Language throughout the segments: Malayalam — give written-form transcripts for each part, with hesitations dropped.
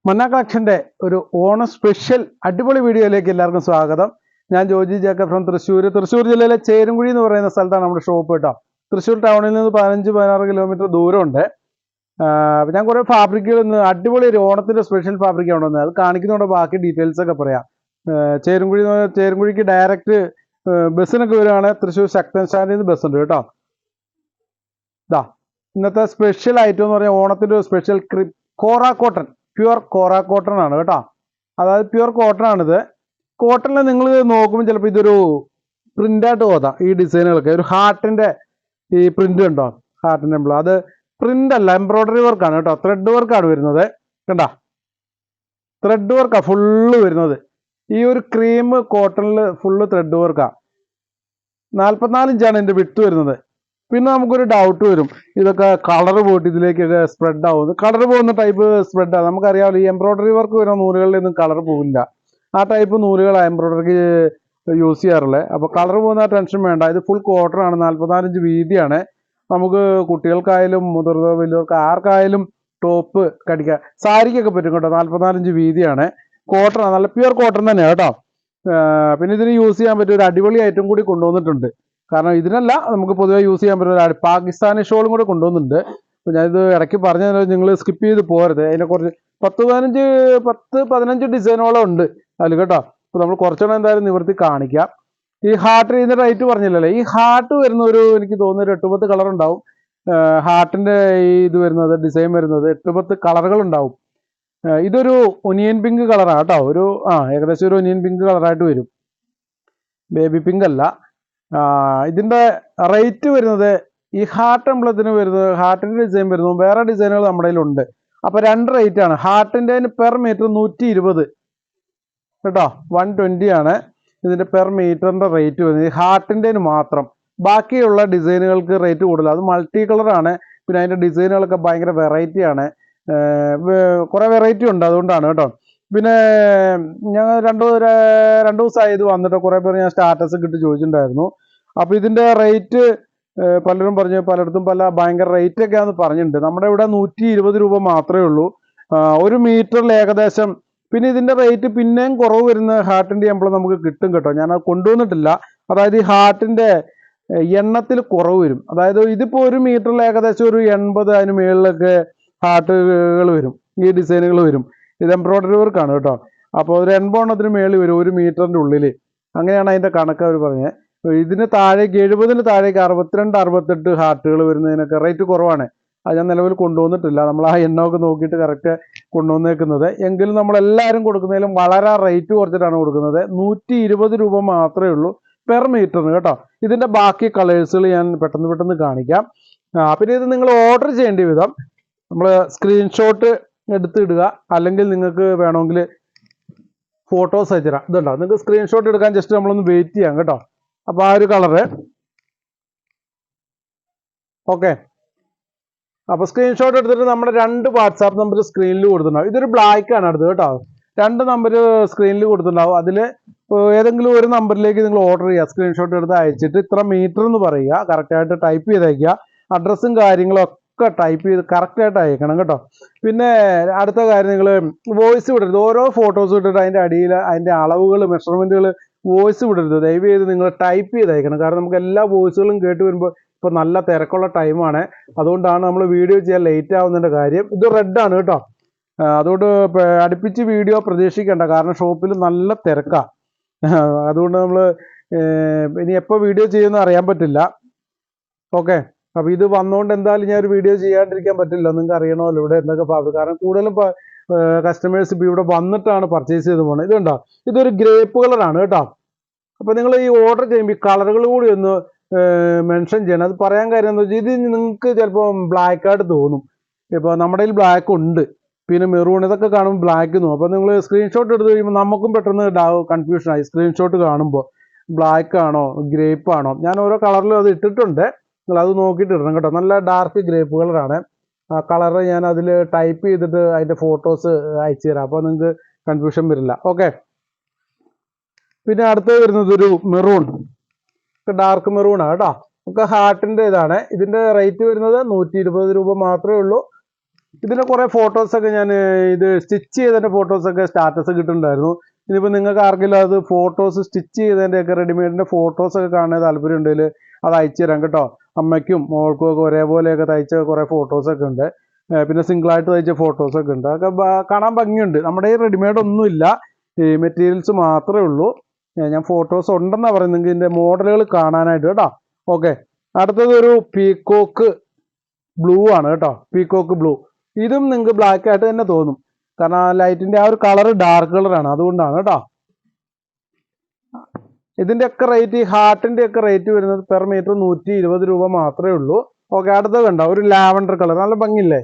മന്ന കളക്ഷൻ്റെ ഒരു ഓണം സ്പെഷ്യൽ അടിപൊളി വീഡിയോയിലേക്ക് എല്ലാവർക്കും സ്വാഗതം. ഞാൻ ജോജി ജേക്കബ് ഫ്രം തൃശ്ശൂർ ജില്ലയിലെ ചേരുംകുഴി എന്ന് പറയുന്ന സ്ഥലത്താണ് നമ്മുടെ ഷോപ്പ് കേട്ടോ. തൃശ്ശൂർ ടൗണിൽ നിന്ന് 15-16 കിലോമീറ്റർ ദൂരമുണ്ട്. ഞാൻ കുറേ ഫാബ്രിക്കുകൾ ഇന്ന് അടിപൊളി ഒരു ഓണത്തിൻ്റെ സ്പെഷ്യൽ ഫാബ്രിക് ഉണ്ടെന്ന് അത് കാണിക്കുന്നതുകൊണ്ട് ബാക്കി ഡീറ്റെയിൽസ് ഒക്കെ പറയാം. ചേരുംകുഴിക്ക് ഡയറക്റ്റ് ബസ്സിനൊക്കെ വരുവാണ്. തൃശ്ശൂർ ശക്തൻ സ്റ്റാൻഡിൽ നിന്ന് ബസ്സുണ്ട് കേട്ടോ. ഇതാ ഇന്നത്തെ സ്പെഷ്യൽ ഐറ്റം എന്ന് പറഞ്ഞാൽ ഓണത്തിൻ്റെ ഒരു സ്പെഷ്യൽ കോറ കോട്ടൺ, പ്യുവർ കോറ കോട്ടൺ ആണ് കേട്ടോ. അതായത് പ്യുവർ കോട്ടൺ ആണിത്. കോട്ടണിൽ നിങ്ങൾ നോക്കുമ്പോൾ ചിലപ്പോൾ ഇതൊരു പ്രിൻ്റായിട്ട് തോന്നാം. ഈ ഡിസൈനുകളൊക്കെ ഒരു ഹാർട്ടിൻ്റെ ഈ പ്രിൻ്റ് ഉണ്ടോ, ഹാർട്ടിൻ്റെ എംബ്ലം, അത് പ്രിൻ്റ് അല്ല, എംബ്രോയ്ഡറി വർക്കാണ് കേട്ടോ. ത്രെഡ് വർക്കാണ് വരുന്നത് കണ്ടോ. ത്രെഡ് വർക്കാണ് ഫുള്ള് വരുന്നത്. ഈ ഒരു ക്രീം കോട്ടണിൽ ഫുള്ള് ത്രെഡ് വർക്കാണ്. 44 ഇഞ്ചാണ് എൻ്റെ വിട്ട് വരുന്നത്. പിന്നെ നമുക്കൊരു ഡൗട്ട് വരും, ഇതൊക്കെ കളർ പോയിട്ട് ഇതിലേക്കൊക്കെ സ്പ്രെഡ് ആവുന്നത്. കളർ പോകുന്ന ടൈപ്പ് സ്പ്രെഡാണ്. നമുക്കറിയാമല്ലോ, ഈ എംബ്രോയ്ഡറി വർക്ക് വരുന്ന നൂലുകളിലൊന്നും കളർ പോകില്ല. ആ ടൈപ്പ് നൂലുകളാണ് എംബ്രോയ്ഡറിക്ക് യൂസ് ചെയ്യാറുള്ളത്. അപ്പോൾ കളർ പോകുന്ന ടെൻഷൻ വേണ്ട. ഇത് ഫുൾ കോട്ടൺ ആണ്, 44 ഇഞ്ച് വീതിയാണ്. നമുക്ക് കുട്ടികൾക്കായാലും മുതിർന്ന വലിയവർക്ക് ആർക്കായാലും ടോപ്പ് കടിക്കാം, സാരിക്കൊക്കെ പറ്റും കേട്ടോ. 44 ഇഞ്ച് വീതിയാണ്, കോട്ടൺ ആണ്, നല്ല പ്യുവർ കോട്ടൺ തന്നെയാണ് കേട്ടോ. പിന്നെ ഇതിന് യൂസ് ചെയ്യാൻ പറ്റിയ ഒരു അടിപൊളി ഐറ്റം കൂടി കൊണ്ടുവന്നിട്ടുണ്ട്. കാരണം ഇതിനല്ല, നമുക്ക് പൊതുവെ യൂസ് ചെയ്യാൻ പറ്റുന്ന പാകിസ്ഥാനി ഷോളും കൂടെ കൊണ്ടുവന്നിട്ടുണ്ട്. അപ്പോൾ ഞാനിത് ഇടയ്ക്ക് പറഞ്ഞത് നിങ്ങൾ സ്കിപ്പ് ചെയ്ത് പോകരുത്. അതിനെക്കുറിച്ച് 10-15 ഡിസൈനോളം ഉണ്ട് അതിൽ കേട്ടോ. അപ്പോൾ നമ്മൾ കുറച്ചെണ്ണം എന്തായാലും നിവർത്തി കാണിക്കാം. ഈ ഹാർട്ട് ഇതിൻ്റെ റേറ്റ് പറഞ്ഞില്ലല്ലേ. ഈ ഹാർട്ട് വരുന്ന ഒരു എനിക്ക് തോന്നുന്നു ഒരു 8-10 കളർ ഉണ്ടാവും. ഹാർട്ടിൻ്റെ ഈ ഇത് വരുന്നത്, ഡിസൈൻ വരുന്നത് 8-10 കളറുകൾ ഉണ്ടാവും. ഇതൊരു ഒനിയൻ പിങ്ക് കളറാണ് കേട്ടോ. ഏകദേശം ഒരു ഒനിയൻ പിങ്ക് കളറായിട്ട് വരും, ബേബി പിങ്ക് അല്ല. ഇതിൻ്റെ റേറ്റ് വരുന്നത്, ഈ ഹാർട്ട് എംബ്ലത്തിന് വരുന്നത്, ഹാർട്ടിൻ്റെ ഡിസൈൻ വരുന്നു, വേറെ ഡിസൈനുകൾ നമ്മുടെ കയ്യിലുണ്ട്. അപ്പോൾ 2 റേറ്റ് ആണ്. ഹാർട്ടിൻ്റെ പെർ മീറ്റർ 120 കേട്ടോ, 120 ആണ് ഇതിൻ്റെ പെർ മീറ്ററിൻ്റെ റേറ്റ് വരുന്നത്. ഈ ഹാർട്ടിൻ്റെ മാത്രം. ബാക്കിയുള്ള ഡിസൈനുകൾക്ക് റേറ്റ് കൂടുതൽ. അത് മൾട്ടി കളറാണ്. പിന്നെ അതിൻ്റെ ഡിസൈനുകളൊക്കെ ഭയങ്കര വെറൈറ്റിയാണ്, കുറേ വെറൈറ്റി ഉണ്ട്, അതുകൊണ്ടാണ് കേട്ടോ. പിന്നെ ഞങ്ങൾ രണ്ട് ദിവസമായി ഇത് വന്നിട്ട് കുറേ പേര് ഞാൻ സ്റ്റാറ്റസ് ഇട്ട് ചോദിച്ചിട്ടുണ്ടായിരുന്നു. അപ്പോൾ ഇതിൻ്റെ റേറ്റ് പലരും പറഞ്ഞു, പലയിടത്തും ഭയങ്കര റേറ്റൊക്കെയാണെന്ന് പറഞ്ഞിട്ടുണ്ട്. നമ്മുടെ ഇവിടെ 120 രൂപ മാത്രമേ ഉള്ളൂ ഒരു മീറ്ററിൽ ഏകദേശം. പിന്നെ ഇതിൻ്റെ റേറ്റ് പിന്നെയും കുറവ് വരുന്ന ഹാർട്ടിൻ്റെ എംബ്ലം നമുക്ക് കിട്ടും കേട്ടോ. ഞാനത് കൊണ്ടുവന്നിട്ടില്ല. അതായത് ഈ ഹാർട്ടിൻ്റെ എണ്ണത്തിൽ കുറവ് വരും. അതായത് ഇതിപ്പോൾ ഒരു മീറ്ററിൽ ഏകദേശം ഒരു 80 അതിന് മുകളിലൊക്കെ ഹാർട്ടുകൾ വരും, ഈ ഡിസൈനുകൾ വരും. ഇത് എംബ്രോയ്ഡറി വർക്കാണ് കേട്ടോ. അപ്പോൾ ഒരു 80 എണ്ണത്തിന് മേളിൽ വരും ഒരു മീറ്ററിൻ്റെ ഉള്ളിൽ. അങ്ങനെയാണ് അതിൻ്റെ കണക്ക് അവർ പറഞ്ഞത്. ഇതിന് താഴേക്ക് 70-ന് താഴേക്ക് 62-68 ഹാർട്ടുകൾ വരുന്നതിനൊക്കെ റേറ്റ് കുറവാണ്. അത് ഞാൻ നിലവിൽ കൊണ്ടുവന്നിട്ടില്ല. നമ്മൾ ആ എണ്ണമൊക്കെ നോക്കിയിട്ട് കറക്റ്റ് കൊണ്ടുവന്നേക്കുന്നത്. എങ്കിലും നമ്മളെല്ലാവരും കൊടുക്കുന്നതിലും വളരെ റേറ്റ് കുറച്ചിട്ടാണ് കൊടുക്കുന്നത്. 120 രൂപ മാത്രമേ ഉള്ളൂ പെർ മീറ്ററിന് കേട്ടോ. ഇതിൻ്റെ ബാക്കി കളേഴ്സുകൾ ഞാൻ പെട്ടെന്ന് കാണിക്കാം. പിന്നെ ഇത് നിങ്ങൾ ഓർഡർ ചെയ്യേണ്ട വിധം നമ്മൾ സ്ക്രീൻഷോട്ട് എടുത്തിടുക, അല്ലെങ്കിൽ നിങ്ങൾക്ക് വേണമെങ്കിൽ ഫോട്ടോസ് അയച്ചുതരാം. ഇതുണ്ടോ, നിങ്ങൾക്ക് സ്ക്രീൻഷോട്ട് എടുക്കാൻ ജസ്റ്റ് നമ്മളൊന്ന് വെയിറ്റ് ചെയ്യാം കേട്ടോ. അപ്പോൾ ആ ഒരു കളറ് ഓക്കെ. അപ്പോൾ സ്ക്രീൻഷോട്ട് എടുത്തിട്ട് നമ്മുടെ 2 വാട്സാപ്പ് നമ്പർ സ്ക്രീനിൽ കൊടുത്തിട്ടുണ്ടാവും. ഇതൊരു ബ്ലാക്ക് ആണ് അടുത്ത് കേട്ടോ. 2 നമ്പർ സ്ക്രീനിൽ കൊടുത്തിട്ടുണ്ടാവും. അതിൽ ഏതെങ്കിലും ഒരു നമ്പറിലേക്ക് നിങ്ങൾ ഓർഡർ ചെയ്യുക. സ്ക്രീൻഷോട്ട് എടുത്ത് അയച്ചിട്ട് ഇത്ര മീറ്റർ എന്ന് പറയുക, കറക്റ്റായിട്ട് ടൈപ്പ് ചെയ്ത് അയക്കുക. അഡ്രസ്സും കാര്യങ്ങളും ഒക്കെ ടൈപ്പ് ചെയ്ത് കറക്റ്റായിട്ട് അയക്കണം കേട്ടോ. പിന്നെ അടുത്ത കാര്യം, നിങ്ങൾ വോയിസ് വിടരുത്. ഓരോ ഫോട്ടോസ് ഇട്ടിട്ട് അതിൻ്റെ അടിയിൽ അതിൻ്റെ അളവുകൾ, മെഷർമെൻറ്റുകൾ വോയിസ് വിടരുത്. ദയവ് ചെയ്ത് നിങ്ങൾ ടൈപ്പ് ചെയ്ത് അയക്കണം. കാരണം നമുക്ക് എല്ലാ വോയിസുകളും കേട്ട് വരുമ്പോൾ ഇപ്പോൾ നല്ല തിരക്കുള്ള ടൈമാണ്. അതുകൊണ്ടാണ് നമ്മൾ വീഡിയോ ചെയ്യാൻ ലേറ്റ് ആവുന്നതിൻ്റെ കാര്യം. ഇത് റെഡാണ് കേട്ടോ. അതുകൊണ്ട് അടുപ്പിച്ച് വീഡിയോ പ്രതീക്ഷിക്കേണ്ട, കാരണം ഷോപ്പിൽ നല്ല തിരക്കാണ്. അതുകൊണ്ട് നമ്മൾ ഇനി എപ്പോൾ വീഡിയോ ചെയ്യുമെന്ന് അറിയാൻ പറ്റില്ല. ഓക്കെ. അപ്പോൾ ഇത് വന്നുകൊണ്ട് എന്തായാലും ഞാൻ ഒരു വീഡിയോ ചെയ്യാണ്ടിരിക്കാൻ പറ്റില്ല. നിങ്ങൾക്ക് അറിയണമല്ലോ ഇവിടെ എന്തൊക്കെ ഫാബ്രിക്. കാരണം കൂടുതലും കസ്റ്റമേഴ്സ് ഇപ്പോൾ ഇവിടെ വന്നിട്ടാണ് പർച്ചേസ് ചെയ്ത് പോകുന്നത്. ഇതുണ്ടോ, ഇതൊരു ഗ്രേപ്പ് കളറാണ് കേട്ടോ. അപ്പോൾ നിങ്ങൾ ഈ ഓർഡർ ചെയ്യുമ്പോൾ ഈ കളറുകൾ കൂടി ഒന്ന് മെൻഷൻ ചെയ്യണം. അത് പറയാൻ കാര്യം എന്താ വെച്ചാൽ, ഇത് നിങ്ങൾക്ക് ചിലപ്പോൾ ബ്ലാക്ക് ആയിട്ട് തോന്നും. ഇപ്പോൾ നമ്മുടെ കയ്യിൽ ബ്ലാക്ക് ഉണ്ട്, പിന്നെ മെറൂൺ, ഇതൊക്കെ കാണുമ്പോൾ ബ്ലാക്ക് തോന്നും. അപ്പോൾ നിങ്ങൾ സ്ക്രീൻഷോട്ട് എടുത്ത് കഴിയുമ്പോൾ നമുക്കും പെട്ടെന്ന് കൺഫ്യൂഷനായി. സ്ക്രീൻഷോട്ട് കാണുമ്പോൾ ബ്ലാക്ക് ആണോ ഗ്രേപ്പ് ആണോ. ഞാൻ ഓരോ കളറിലും അത് ഇട്ടിട്ടുണ്ട്, നിങ്ങൾ അത് നോക്കിയിട്ട് ഇടണം കേട്ടോ. നല്ല ഡാർക്ക് ഗ്രേപ്പ് കളറാണ്. ആ കളറ് ഞാൻ അതിൽ ടൈപ്പ് ചെയ്തിട്ട് അതിൻ്റെ ഫോട്ടോസ് അയച്ചു തരാം. അപ്പോൾ നിങ്ങൾക്ക് കൺഫ്യൂഷൻ വരില്ല. ഓക്കെ. പിന്നെ അടുത്ത് വരുന്നത് ഒരു മെറൂൺ, ഡാർക്ക് മെറൂണാണ് കേട്ടോ. നമുക്ക് ഹാർട്ടിൻ്റെ ഇതാണ്. ഇതിൻ്റെ റേറ്റ് വരുന്നത് 120 രൂപ മാത്രമേ ഉള്ളൂ. ഇതിൻ്റെ കുറേ ഫോട്ടോസൊക്കെ ഞാൻ ഇത് സ്റ്റിച്ച് ചെയ്തതിൻ്റെ ഫോട്ടോസൊക്കെ സ്റ്റാറ്റസ് കിട്ടുന്നുണ്ടായിരുന്നു. ഇനിയിപ്പോൾ നിങ്ങൾക്ക് ആർക്കെങ്കിലും അത് ഫോട്ടോസ് സ്റ്റിച്ച് ചെയ്തതിൻ്റെയൊക്കെ റെഡിമെയ്ഡിൻ്റെ ഫോട്ടോസൊക്കെ കാണാൻ താല്പര്യം ഉണ്ടെങ്കിൽ അത് അയച്ചു തരാം കേട്ടോ. അമ്മയ്ക്കും മോൾക്കും ഒക്കെ ഒരേപോലെയൊക്കെ തയ്ച്ച കുറേ ഫോട്ടോസൊക്കെ ഉണ്ട്. പിന്നെ സിംഗിളായിട്ട് തയ്ച്ച ഫോട്ടോസൊക്കെ ഉണ്ട്. അതൊക്കെ കാണാൻ ഭംഗിയുണ്ട്. നമ്മുടെ ഈ റെഡിമെയ്ഡ് ഒന്നുമില്ല, ഈ മെറ്റീരിയൽസ് മാത്രമേ ഉള്ളൂ. ഞാൻ ഫോട്ടോസ് ഉണ്ടെന്നാണ് പറയുന്നത് ഇതിൻ്റെ മോഡലുകൾ കാണാനായിട്ട് കേട്ടോ. ഓക്കെ, അടുത്തത് ഒരു പീക്കോക്ക് ബ്ലൂ ആണ് കേട്ടോ. Peacock blue. ഇതും നിങ്ങൾക്ക് ബ്ലാക്ക് ആയിട്ട് തന്നെ തോന്നും, കാരണം ആ ലൈറ്റിൻ്റെ ആ ഒരു കളർ ഡാർക്ക് കളറാണ്, അതുകൊണ്ടാണ് കേട്ടോ. ഇതിൻ്റെയൊക്കെ റേറ്റ്, ഈ ഹാർട്ടിൻ്റെയൊക്കെ റേറ്റ് വരുന്നത് പെർ മീറ്റർ 120 രൂപ മാത്രമേ ഉള്ളൂ. ഓക്കെ, അടുത്തത് കണ്ടോ, ഒരു ലാവൻഡർ കളർ, നല്ല ഭംഗിയില്ലേ.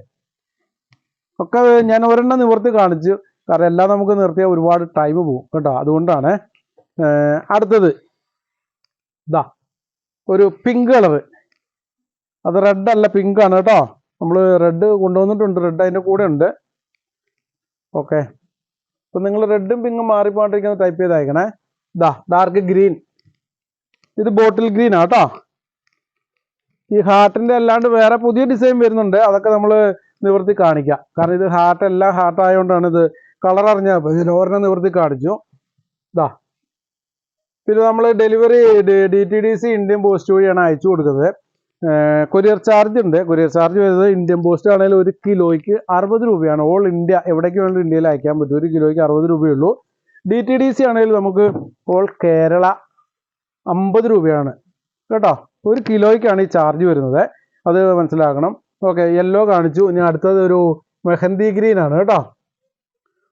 ഒക്കെ ഞാൻ ഒരെണ്ണം നിവർത്തി കാണിച്ചു, കാരണം എല്ലാം നമുക്ക് നിർത്തിയാൽ ഒരുപാട് ടൈം പോകും കേട്ടോ, അതുകൊണ്ടാണ്. അടുത്തത് ഇതാ ഒരു പിങ്ക് കളറ്. അത് റെഡ് അല്ല, പിങ്ക് ആണ് കേട്ടോ. നമ്മൾ റെഡ് കൊണ്ടുവന്നിട്ടുണ്ട്, റെഡ് അതിൻ്റെ കൂടെ ഉണ്ട്. ഓക്കെ, അപ്പം നിങ്ങൾ റെഡും പിങ്കും മാറിപ്പോണ്ടിരിക്കുന്ന ടൈപ്പ് ചെയ്ത് അയക്കണേ. ഇതാ ഡാർക്ക് ഗ്രീൻ, ഇത് ബോട്ടിൽ ഗ്രീൻ ആ കേട്ടോ. ഈ ഹാർട്ടിൻ്റെ അല്ലാണ്ട് വേറെ പുതിയ ഡിസൈൻ വരുന്നുണ്ട്, അതൊക്കെ നമ്മൾ നിവർത്തി കാണിക്കാം. കാരണം ഇത് ഹാർട്ട്, എല്ലാം ഹാർട്ട് ആയതുകൊണ്ടാണ് ഇത് കളർ അറിഞ്ഞാൽ ഇതിൽ ഓരെണ്ണം നിവർത്തി കാണിച്ചു. ഇതാ, പിന്നെ നമ്മൾ ഡെലിവറി DTDC ഇന്ത്യൻ പോസ്റ്റ് വഴിയാണ് അയച്ചു കൊടുക്കുന്നത്. കൊറിയർ ചാർജ് ഉണ്ട്. കൊറിയർ ചാർജ് വരുന്നത് ഇന്ത്യൻ പോസ്റ്റ് ആണെങ്കിൽ 1 കിലോയ്ക്ക് 60 രൂപയാണ്. ഓൾ ഇന്ത്യ, എവിടേക്ക് വേണമെങ്കിലും ഇന്ത്യയിൽ അയക്കാൻ പറ്റും. 1 കിലോയ്ക്ക് 60 രൂപയുള്ളൂ. DTDC ആണെങ്കിൽ നമുക്ക് ഓൾ കേരള 50 രൂപയാണ് കേട്ടോ. 1 കിലോയ്ക്കാണ് ഈ ചാർജ് വരുന്നത്, അത് മനസ്സിലാക്കണം. ഓക്കെ, യെല്ലോ കാണിച്ചു. ഇനി അടുത്തത് ഒരു മെഹന്തി ഗ്രീൻ ആണ് കേട്ടോ.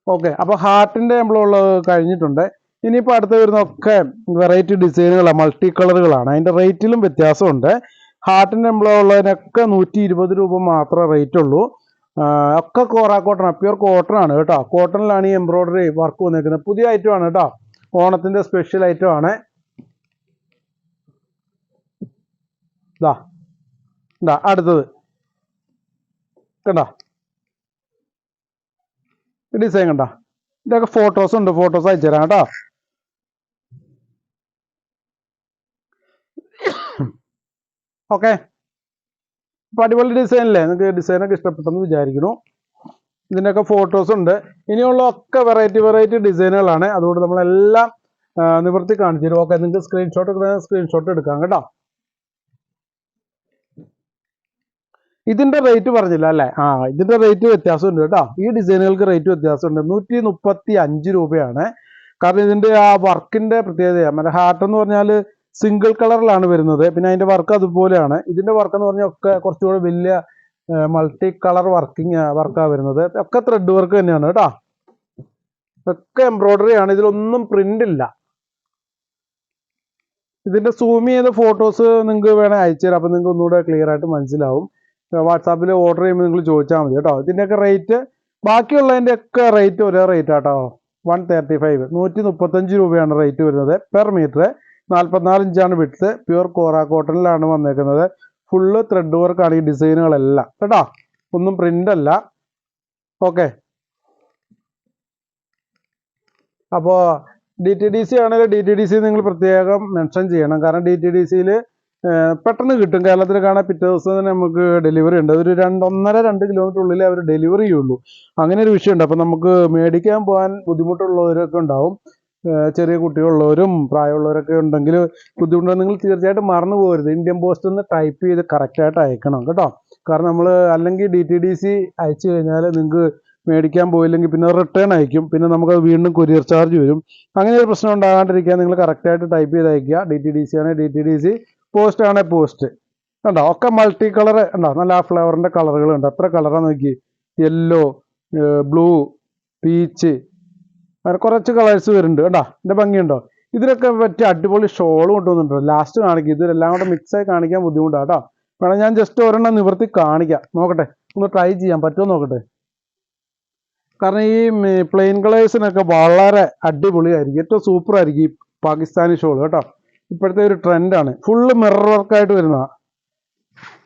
ഓക്കെ, അപ്പോൾ ഹാർട്ടിൻ്റെ എംബ്ലമുള്ളത് കഴിഞ്ഞിട്ടുണ്ട്. ഇനിയിപ്പോൾ അടുത്ത് വരുന്നതൊക്കെ വെറൈറ്റി ഡിസൈനുകളാണ്, മൾട്ടി കളറുകളാണ്. അതിൻ്റെ റേറ്റിലും വ്യത്യാസമുണ്ട്. ഹാർട്ടിൻ്റെ എംബ്ലം ഉള്ളതിനൊക്കെ 120 രൂപ മാത്രമേ റേറ്റ് ഉള്ളൂ. ഒക്കെ കോറ കോട്ടൺ, പ്യുർ കോട്ടൺ ആണ് കേട്ടോ. കോട്ടണിലാണ് ഈ എംബ്രോയ്ഡറി വർക്ക് വന്നിരിക്കുന്നത്. പുതിയ ഐറ്റം ആണ് കേട്ടോ, ഓണത്തിൻ്റെ സ്പെഷ്യൽ ഐറ്റം ആണ്. ഇതാ അടുത്തത് കണ്ടോ, ഡിസൈൻ കണ്ടോ. ഇതൊക്കെ ഫോട്ടോസ് ഉണ്ട്, ഫോട്ടോസ് അയച്ചു തരാം കേട്ടോ. ഓക്കെ, അപ്പോൾ അടിപൊളി ഡിസൈനല്ലേ, നിങ്ങൾക്ക് ഡിസൈനൊക്കെ ഇഷ്ടപ്പെട്ടെന്ന് വിചാരിക്കുന്നു. ഇതിൻ്റെയൊക്കെ ഫോട്ടോസ് ഉണ്ട്. ഇനിയുള്ള ഒക്കെ വെറൈറ്റി ഡിസൈനുകളാണ്, അതുകൊണ്ട് നമ്മളെല്ലാം നിവർത്തി കാണിച്ചു തരും. ഓക്കെ, നിങ്ങൾക്ക് സ്ക്രീൻഷോട്ട് എടുക്കാം കേട്ടോ. ഇതിൻ്റെ റേറ്റ് പറഞ്ഞില്ല അല്ലേ? ഇതിൻ്റെ റേറ്റ് വ്യത്യാസമുണ്ട് കേട്ടോ. ഈ ഡിസൈനുകൾക്ക് റേറ്റ് വ്യത്യാസമുണ്ട്. 135 രൂപയാണ്. കാരണം ഇതിൻ്റെ ആ വർക്കിൻ്റെ പ്രത്യേകതയാണ്. മറ്റേ ഹാർട്ട് എന്ന് പറഞ്ഞാൽ സിംഗിൾ കളറിലാണ് വരുന്നത്. പിന്നെ അതിൻ്റെ വർക്ക് അതുപോലെയാണ്. ഇതിൻ്റെ വർക്ക് എന്ന് പറഞ്ഞാൽ ഒക്കെ കുറച്ചുകൂടെ വലിയ മൾട്ടി കളർ വർക്കാണ് വരുന്നത്. ഒക്കെ ത്രെഡ് വർക്ക് തന്നെയാണ് കേട്ടോ. ഒക്കെ എംബ്രോയ്ഡറി ആണ്, ഇതിലൊന്നും പ്രിന്റ് ഇല്ല. ഇതിൻ്റെ സൂം ചെയ്ത ഫോട്ടോസ് നിങ്ങൾക്ക് വേണേൽ അയച്ചു തരാം, അപ്പോൾ നിങ്ങൾക്ക് ഒന്നുകൂടെ ക്ലിയർ ആയിട്ട് മനസ്സിലാവും. വാട്സാപ്പിൽ ഓർഡർ ചെയ്യുമ്പോൾ നിങ്ങൾ ചോദിച്ചാൽ മതി കേട്ടോ. ഇതിൻ്റെയൊക്കെ റേറ്റ്, ബാക്കിയുള്ളതിൻ്റെ ഒക്കെ റേറ്റ് ഒരേ റേറ്റ് ആട്ടോ. 135, 135 രൂപയാണ് റേറ്റ് വരുന്നത് പെർ മീറ്റർ. 44 ഇഞ്ചാണ് വിഡ്ത്ത്. പ്യുർ കോറ കോട്ടണിലാണ് വന്നേക്കുന്നത്. ഫുള്ള് ത്രെഡ് വർക്കാണ് ഈ ഡിസൈനുകളെല്ലാം കേട്ടോ, ഒന്നും പ്രിന്റ് അല്ല. ഓക്കെ, അപ്പോൾ DTDC ആണെങ്കിൽ DTDC നിങ്ങൾ പ്രത്യേകം മെൻഷൻ ചെയ്യണം. കാരണം DTDCയിൽ പെട്ടെന്ന് കിട്ടും. കേരളത്തിൽ കാണാൻ പിറ്റേ ദിവസം തന്നെ നമുക്ക് ഡെലിവറി ഉണ്ട്. ഒരു 1.5-2 കിലോമീറ്റർ ഉള്ളിൽ അവർ ഡെലിവറി ചെയ്യുള്ളൂ. അങ്ങനെ ഒരു വിഷയമുണ്ട്. അപ്പോൾ നമുക്ക് മേടിക്കാൻ പോകാൻ ബുദ്ധിമുട്ടുള്ളവരൊക്കെ ഉണ്ടാവും. ചെറിയ കുട്ടികളുള്ളവരും പ്രായമുള്ളവരൊക്കെ ഉണ്ടെങ്കിൽ ബുദ്ധിമുട്ട്, നിങ്ങൾ തീർച്ചയായിട്ടും മറന്നു പോകരുത്. ഇന്ത്യൻ പോസ്റ്റ് ഒന്ന് ടൈപ്പ് ചെയ്ത് കറക്റ്റായിട്ട് അയക്കണം കേട്ടോ. കാരണം നമ്മൾ അല്ലെങ്കിൽ DTDC അയച്ചു കഴിഞ്ഞാൽ നിങ്ങൾക്ക് മേടിക്കാൻ പോയില്ലെങ്കിൽ പിന്നെ റിട്ടേൺ അയക്കും, പിന്നെ നമുക്ക് വീണ്ടും കൊറിയർ ചാർജ് വരും. അങ്ങനെ ഒരു പ്രശ്നം ഉണ്ടാകാണ്ടിരിക്കാൻ നിങ്ങൾ കറക്റ്റായിട്ട് ടൈപ്പ് ചെയ്ത് അയക്കുക. DTDC ആണെങ്കിൽ DTDC, പോസ്റ്റ് ആണെങ്കിൽ പോസ്റ്റ്. കണ്ടോ, ഒക്കെ മൾട്ടി കളർ ഉണ്ടോ, നല്ല ആ ഫ്ലവറിൻ്റെ കളറുകൾ ഉണ്ട്. എത്ര കളറാണ് നോക്കി, യെല്ലോ, ബ്ലൂ, പീച്ച്, അങ്ങനെ കുറച്ച് കളേഴ്സ് വരുന്നുണ്ട് കേട്ടോ. ഇതിൻ്റെ ഭംഗിയുണ്ടോ. ഇതിനൊക്കെ പറ്റിയ അടിപൊളി ഷോൾ കൊണ്ടുവന്നിട്ടുണ്ടോ. ലാസ്റ്റ് കാണിക്കും, ഇതിലെല്ലാം കൂടെ മിക്സായി കാണിക്കാൻ ബുദ്ധിമുട്ടാണ് കേട്ടോ. വേണം ഞാൻ ജസ്റ്റ് ഒരെണ്ണം നിവർത്തി കാണിക്കാം, നോക്കട്ടെ, ഒന്ന് ട്രൈ ചെയ്യാൻ പറ്റുമോ നോക്കട്ടെ. കാരണം ഈ പ്ലെയിൻ കളേഴ്സിനൊക്കെ വളരെ അടിപൊളിയായിരിക്കും, ഏറ്റവും സൂപ്പർ ആയിരിക്കും ഈ പാകിസ്ഥാനി ഷോൾ കേട്ടോ. ഇപ്പോഴത്തെ ഒരു ട്രെൻഡാണ്, ഫുള്ള് മിറർ വർക്കായിട്ട് വരുന്നതാണ്.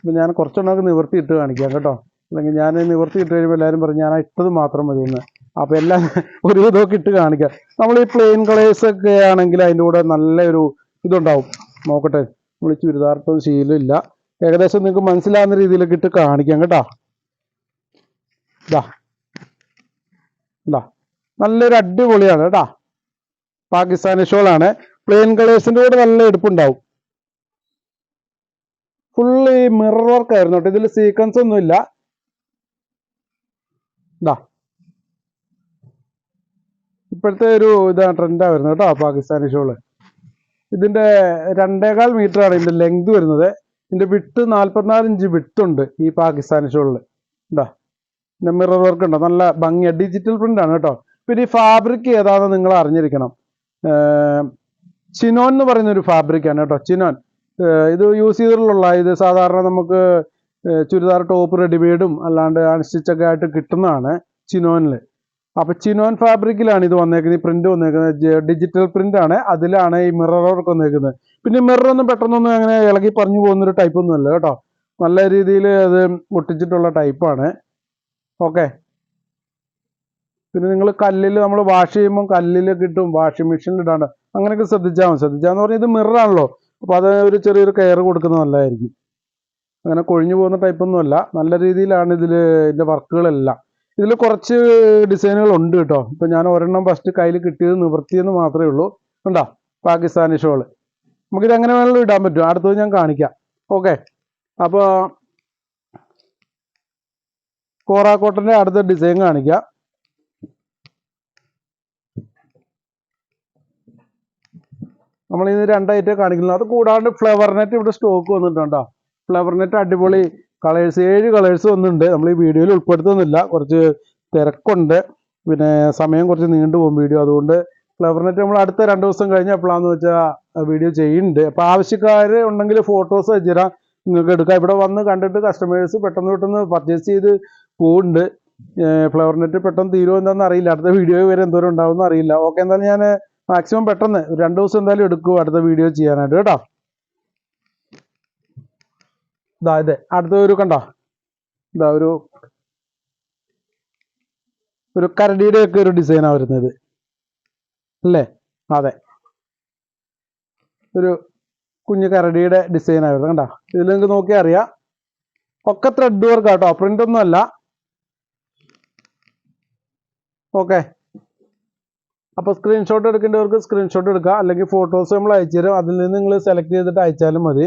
ഇപ്പം ഞാൻ കുറച്ചെണ്ണമൊക്കെ നിവർത്തി ഇട്ട് കാണിക്കാം കേട്ടോ. അല്ലെങ്കിൽ ഞാൻ നിവർത്തി ഇട്ട് കഴിയുമ്പോൾ എല്ലാവരും പറയും ഞാൻ ഇട്ടത് മാത്രം മതിയെന്ന്. അപ്പോൾ എല്ലാം ഒരു ഇതൊക്കെ ഇട്ട് കാണിക്കാം. നമ്മൾ ഈ പ്ലെയിൻ കളേഴ്സൊക്കെ ആണെങ്കിൽ അതിൻ്റെ കൂടെ നല്ലൊരു ഇതുണ്ടാവും. നോക്കട്ടെ, നമ്മൾ ചുരിദാർക്കൊന്നും ശീലമില്ല, ഏകദേശം നിങ്ങൾക്ക് മനസ്സിലാകുന്ന രീതിയിലൊക്കെ ഇട്ട് കാണിക്കാം കേട്ടോ. ഇതാ ഇതാ നല്ലൊരു അടിപൊളിയാണ് കേട്ടാ. പാകിസ്ഥാനി ഷോളാണ്. പ്ലെയിൻ കളേഴ്സിന്റെ കൂടെ നല്ല എടുപ്പുണ്ടാവും. ഫുള്ള് ഈ മിറർ വർക്ക് ആയിരുന്നു കേട്ടോ. ഇതിൽ സീക്വൻസ് ഒന്നുമില്ല. ഇതാ ഇപ്പോഴത്തെ ഒരു ഇതാണ് ട്രെൻഡാ വരുന്നത് കേട്ടോ പാകിസ്ഥാനി ഷോള്. ഇതിന്റെ 2.25 മീറ്റർ ആണ് ഇതിന്റെ ലെങ്ത് വരുന്നത്. ഇതിന്റെ വിട്ട് 44 ഇഞ്ച് വിട്ടുണ്ട് ഈ പാകിസ്ഥാനി ഷോളില്. എന്താ പിന്നെ മിറർ വർക്ക് ഉണ്ടോ, നല്ല ഭംഗിയ ഡിജിറ്റൽ പ്രിന്റ് ആണ് കേട്ടോ. പിന്നെ ഈ ഫാബ്രിക് ഏതാണെന്ന് നിങ്ങൾ അറിഞ്ഞിരിക്കണം. ചിനോൻ എന്ന് പറയുന്ന ഒരു ഫാബ്രിക് ആണ് കേട്ടോ. ചിനോൻ ഇത് യൂസ് ചെയ്തിട്ടുള്ള ഇത് സാധാരണ നമുക്ക് ചുരിദാർ ടോപ്പ് റെഡിമെയ്ഡും അല്ലാണ്ട് അൺസ്റ്റിച്ചൊക്കെ ആയിട്ട് കിട്ടുന്നതാണ് ചിനോനിൽ. അപ്പൊ ചിനോൻ ഫാബ്രിക്കിലാണ് ഇത് വന്നേക്കുന്നത്. ഈ പ്രിന്റ് വന്നേക്കുന്നത് ഡിജിറ്റൽ പ്രിന്റ് ആണ്. അതിലാണ് ഈ മിറർ വർക്ക് വന്നേക്കുന്നത്. പിന്നെ മിറർ ഒന്നും പെട്ടെന്നൊന്നും അങ്ങനെ ഇളകി പറഞ്ഞു പോകുന്നൊരു ടൈപ്പ് ഒന്നും അല്ല കേട്ടോ. നല്ല രീതിയിൽ അത് ഒട്ടിച്ചിട്ടുള്ള ടൈപ്പാണ്. ഓക്കെ. പിന്നെ നിങ്ങൾ കല്ലിൽ നമ്മൾ വാഷ് ചെയ്യുമ്പോൾ കല്ലിൽ കിട്ടും, വാഷിംഗ് മെഷീനിൽ ഇടാണ്ട് അങ്ങനെയൊക്കെ ശ്രദ്ധിച്ചാന്ന് പറഞ്ഞാൽ ഇത് മിറർ ആണല്ലോ. അപ്പോൾ അത് ഒരു ചെറിയൊരു കെയർ കൊടുക്കുന്നത് നല്ലതായിരിക്കും. അങ്ങനെ കൊഴിഞ്ഞു പോകുന്ന ടൈപ്പൊന്നും അല്ല. നല്ല രീതിയിലാണ് ഇതിൻ്റെ വർക്കുകളെല്ലാം. ഇതിൽ കുറച്ച് ഡിസൈനുകൾ ഉണ്ട് കേട്ടോ. ഇപ്പം ഞാൻ ഒരെണ്ണം ഫസ്റ്റ് കയ്യിൽ കിട്ടിയത് നിവൃത്തിയെന്ന് മാത്രമേ ഉള്ളൂ. കണ്ടോ പാകിസ്ഥാനി ഷോള്. നമുക്കിത് എങ്ങനെ വേണമെങ്കിലും ഇടാൻ പറ്റും. അടുത്തത് ഞാൻ കാണിക്കാം. ഓക്കെ. അപ്പോൾ കോറ കോട്ടൻ്റെ അടുത്ത ഡിസൈൻ കാണിക്കാം. നമ്മളിത് 2 ഐറ്റം കാണിക്കുന്നത്. അത് കൂടാണ്ട് ഫ്ലവർ നെറ്റ് ഇവിടെ സ്റ്റോക്ക് വന്നിട്ടുണ്ടോ. ഫ്ലവർ നെറ്റ് അടിപൊളി കളേഴ്സ് 7 കളേഴ്സ് വന്നിട്ടുണ്ട്. നമ്മൾ ഈ വീഡിയോയിൽ ഉൾപ്പെടുത്തുന്നില്ല, കുറച്ച് തിരക്കുണ്ട്. പിന്നെ സമയം കുറച്ച് നീണ്ടു പോകും വീഡിയോ. അതുകൊണ്ട് ഫ്ലവർ നെറ്റ് നമ്മൾ അടുത്ത 2 ദിവസം കഴിഞ്ഞ് എപ്പോഴാന്ന് വെച്ചാൽ വീഡിയോ ചെയ്യുന്നുണ്ട്. അപ്പോൾ ആവശ്യക്കാർ ഉണ്ടെങ്കിൽ ഫോട്ടോസ് അയച്ചുതരാം, നിങ്ങൾക്ക് എടുക്കാം. ഇവിടെ വന്ന് കണ്ടിട്ട് കസ്റ്റമേഴ്സ് പെട്ടെന്ന് പർച്ചേസ് ചെയ്ത് പോകുന്നുണ്ട്. ഫ്ലവർ നെറ്റ് പെട്ടെന്ന് തീരുമോ എന്താണെന്ന് അറിയില്ല. അടുത്ത വീഡിയോ വരെ എന്തോരം ഉണ്ടാവുമെന്ന് അറിയില്ല. ഓക്കെ, എന്തായാലും ഞാൻ മാക്സിമം പെട്ടെന്ന് 2 ദിവസം എന്തായാലും എടുക്കും അടുത്ത വീഡിയോ ചെയ്യാനായിട്ട് കേട്ടോ. ഇതാ ഇത് അടുത്ത ഒരു കണ്ടോ, ഇതാ ഒരു കരടിയുടെ ഒക്കെ ഒരു ഡിസൈനാണ് വരുന്നത് അല്ലേ. അതെ, ഒരു കുഞ്ഞു കരടിയുടെ ഡിസൈനാണ് വരുന്നത്. കണ്ടോ, ഇതിൽ നിങ്ങൾക്ക് നോക്കിയാൽ അറിയാം. ഒക്കെ ത്രെഡ് വർക്ക് കേട്ടോ, പ്രിന്റ് ഒന്നും അല്ല. ഓക്കെ. അപ്പോൾ സ്ക്രീൻഷോട്ട് എടുക്കേണ്ടവർക്ക് സ്ക്രീൻഷോട്ട് എടുക്കുക, അല്ലെങ്കിൽ ഫോട്ടോസ് നമ്മൾ അയച്ചു തരും. അതിൽ നിന്ന് നിങ്ങൾ സെലക്ട് ചെയ്തിട്ട് അയച്ചാലും മതി.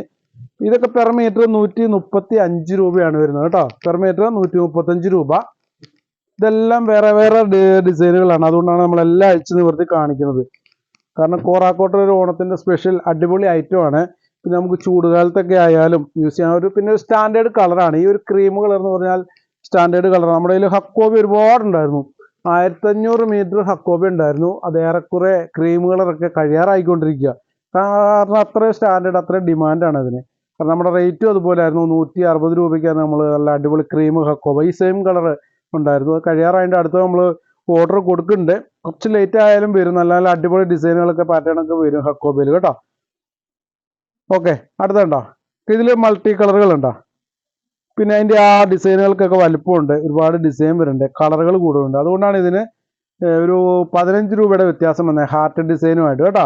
ഇതൊക്കെ പെർ മീറ്റർ 135 രൂപയാണ് വരുന്നത് കേട്ടോ. പെർ മീറ്റർ 135 രൂപ. ഇതെല്ലാം വേറെ വേറെ ഡിസൈനുകളാണ്. അതുകൊണ്ടാണ് നമ്മളെല്ലാം അയച്ചു നിവർത്തി കാണിക്കുന്നത്. കാരണം കോറാക്കോട്ട ഒരു ഓണത്തിൻ്റെ സ്പെഷ്യൽ അടിപൊളി ഐറ്റമാണ്. പിന്നെ നമുക്ക് ചൂടുകാലത്തൊക്കെ ആയാലും യൂസ് ചെയ്യാൻ പിന്നെ ഒരു സ്റ്റാൻഡേർഡ് കളറാണ്. ഈ ഒരു ക്രീം കളർ എന്ന് പറഞ്ഞാൽ സ്റ്റാൻഡേർഡ് കളറാണ്. നമ്മുടെ കയ്യിൽ ഹക്കോബി ഒരുപാടുണ്ടായിരുന്നു. 1500 മീറ്റർ ഹക്കോബി ഉണ്ടായിരുന്നു. അത് ഏറെക്കുറെ ക്രീം കളറൊക്കെ കഴിയാറായിക്കൊണ്ടിരിക്കുക. കാരണം അത്രയും സ്റ്റാൻഡേർഡ്, അത്രയും ഡിമാൻഡാണ് അതിന്. കാരണം നമ്മുടെ റേറ്റും അതുപോലെ ആയിരുന്നു. 160 രൂപയ്ക്കാണ് നമ്മൾ നല്ല അടിപൊളി ക്രീം ഹക്കോബ ഈ സെയിം കളർ ഉണ്ടായിരുന്നു. അത് കഴിയാറായതിൻ്റെ അടുത്ത് നമ്മൾ ഓർഡർ കൊടുക്കുന്നുണ്ട്. കുറച്ച് ലേറ്റ് ആയാലും വരും. നല്ല നല്ല അടിപൊളി ഡിസൈനുകളൊക്കെ പാറ്റേണൊക്കെ വരും ഹക്കോബയിൽ കേട്ടോ. ഓക്കെ, അടുത്തുണ്ടോ, ഇതിൽ മൾട്ടി കളറുകളുണ്ടോ. പിന്നെ അതിൻ്റെ ആ ഡിസൈനുകൾക്കൊക്കെ വലുപ്പമുണ്ട്, ഒരുപാട് ഡിസൈൻ വരുന്നുണ്ട്, കളറുകൾ കൂടുതലുണ്ട്. അതുകൊണ്ടാണ് ഇതിന് ഒരു 15 രൂപയുടെ വ്യത്യാസം വന്നത് ഹാർട്ട് ഡിസൈനുമായിട്ട് കേട്ടോ.